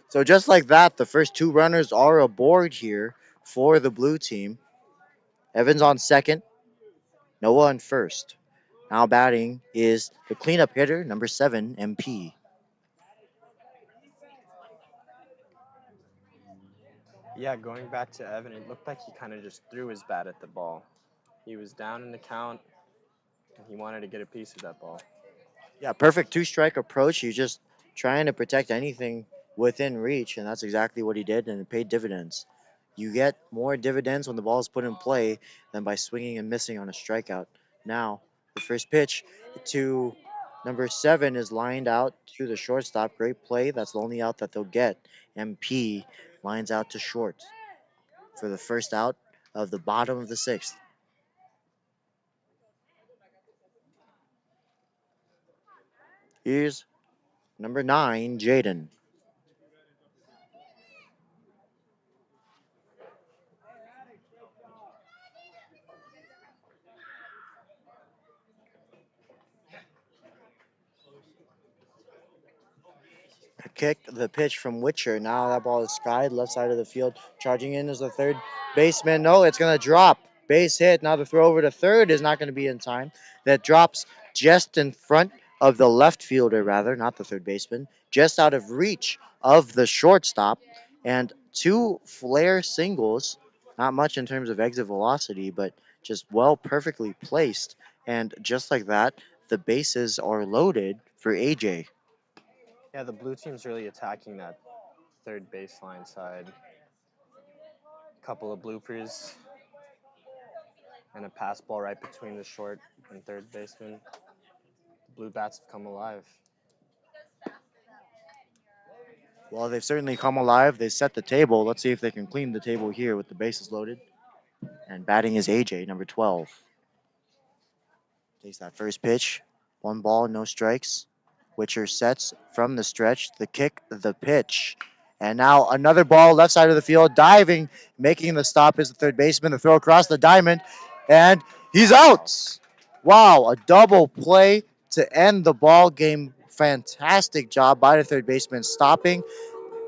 So just like that, the first 2 runners are aboard here for the blue team. Evans on second, Noah on first. Now batting is the cleanup hitter, number 7, MP. Yeah, going back to Evan, it looked like he kind of just threw his bat at the ball. He was down in the count, and he wanted to get a piece of that ball. Yeah, perfect two-strike approach. You're just trying to protect anything within reach, and that's exactly what he did, and it paid dividends. You get more dividends when the ball is put in play than by swinging and missing on a strikeout. Now, the first pitch to number 7 is lined out to the shortstop. Great play. That's the only out that they'll get. MP lines out to short for the first out of the bottom of the 6th. Here's number 9, Jaden. Kicked the pitch from Witcher. Now that ball is skied left side of the field. Charging in is the third baseman. No, it's going to drop. Base hit. Now the throw over to third is not going to be in time. That drops just in front of the left fielder, rather, not the third baseman, just out of reach of the shortstop. And 2 flare singles. Not much in terms of exit velocity, but just perfectly placed. And just like that, the bases are loaded for AJ. Yeah, the blue team's really attacking that third baseline side. Couple of bloopers and a pass ball right between the short and third baseman. The blue bats have come alive. Well, they've certainly come alive. They set the table. Let's see if they can clean the table here with the bases loaded. And batting is AJ, number 12. Takes that first pitch. 1 ball, no strikes. Witcher sets from the stretch. The kick, the pitch. And now another ball left side of the field. Diving, making the stop is the third baseman. The throw across the diamond. And he's out. Wow, a double play to end the ball game. Fantastic job by the third baseman stopping,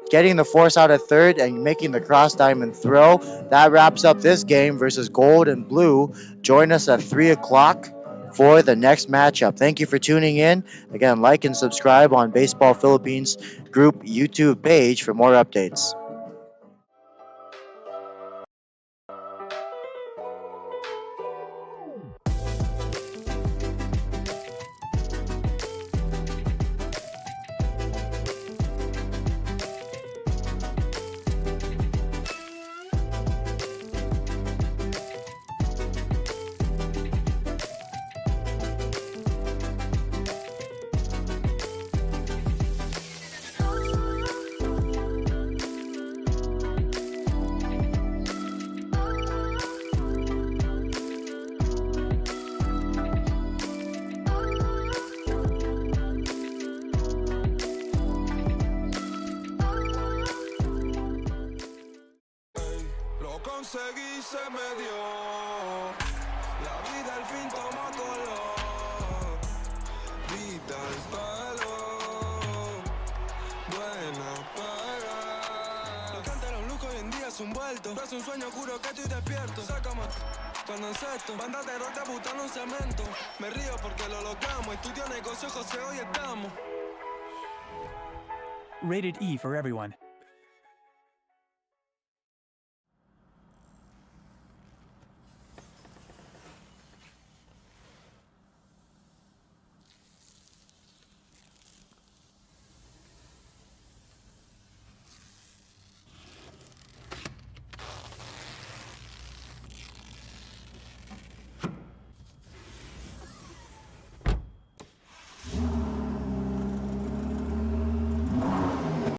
getting the force out at third, and making the cross diamond throw. That wraps up this game versus Gold and Blue. Join us at 3 o'clock for the next matchup. Thank you for tuning in. Again, like and subscribe on Baseball Philippines Group YouTube page for more updates. Conseguí, se me dio. La vida al fin toma color. Vida al palo. Buena para. Los cantaron Luco hoy en día es un vuelto. Es un sueño, juro que estoy despierto. Sácame cuando encesto. Banda de rota butando un cemento. Me río porque lo logramos. Estudio negocio, José, hoy estamos. Rated E for everyone.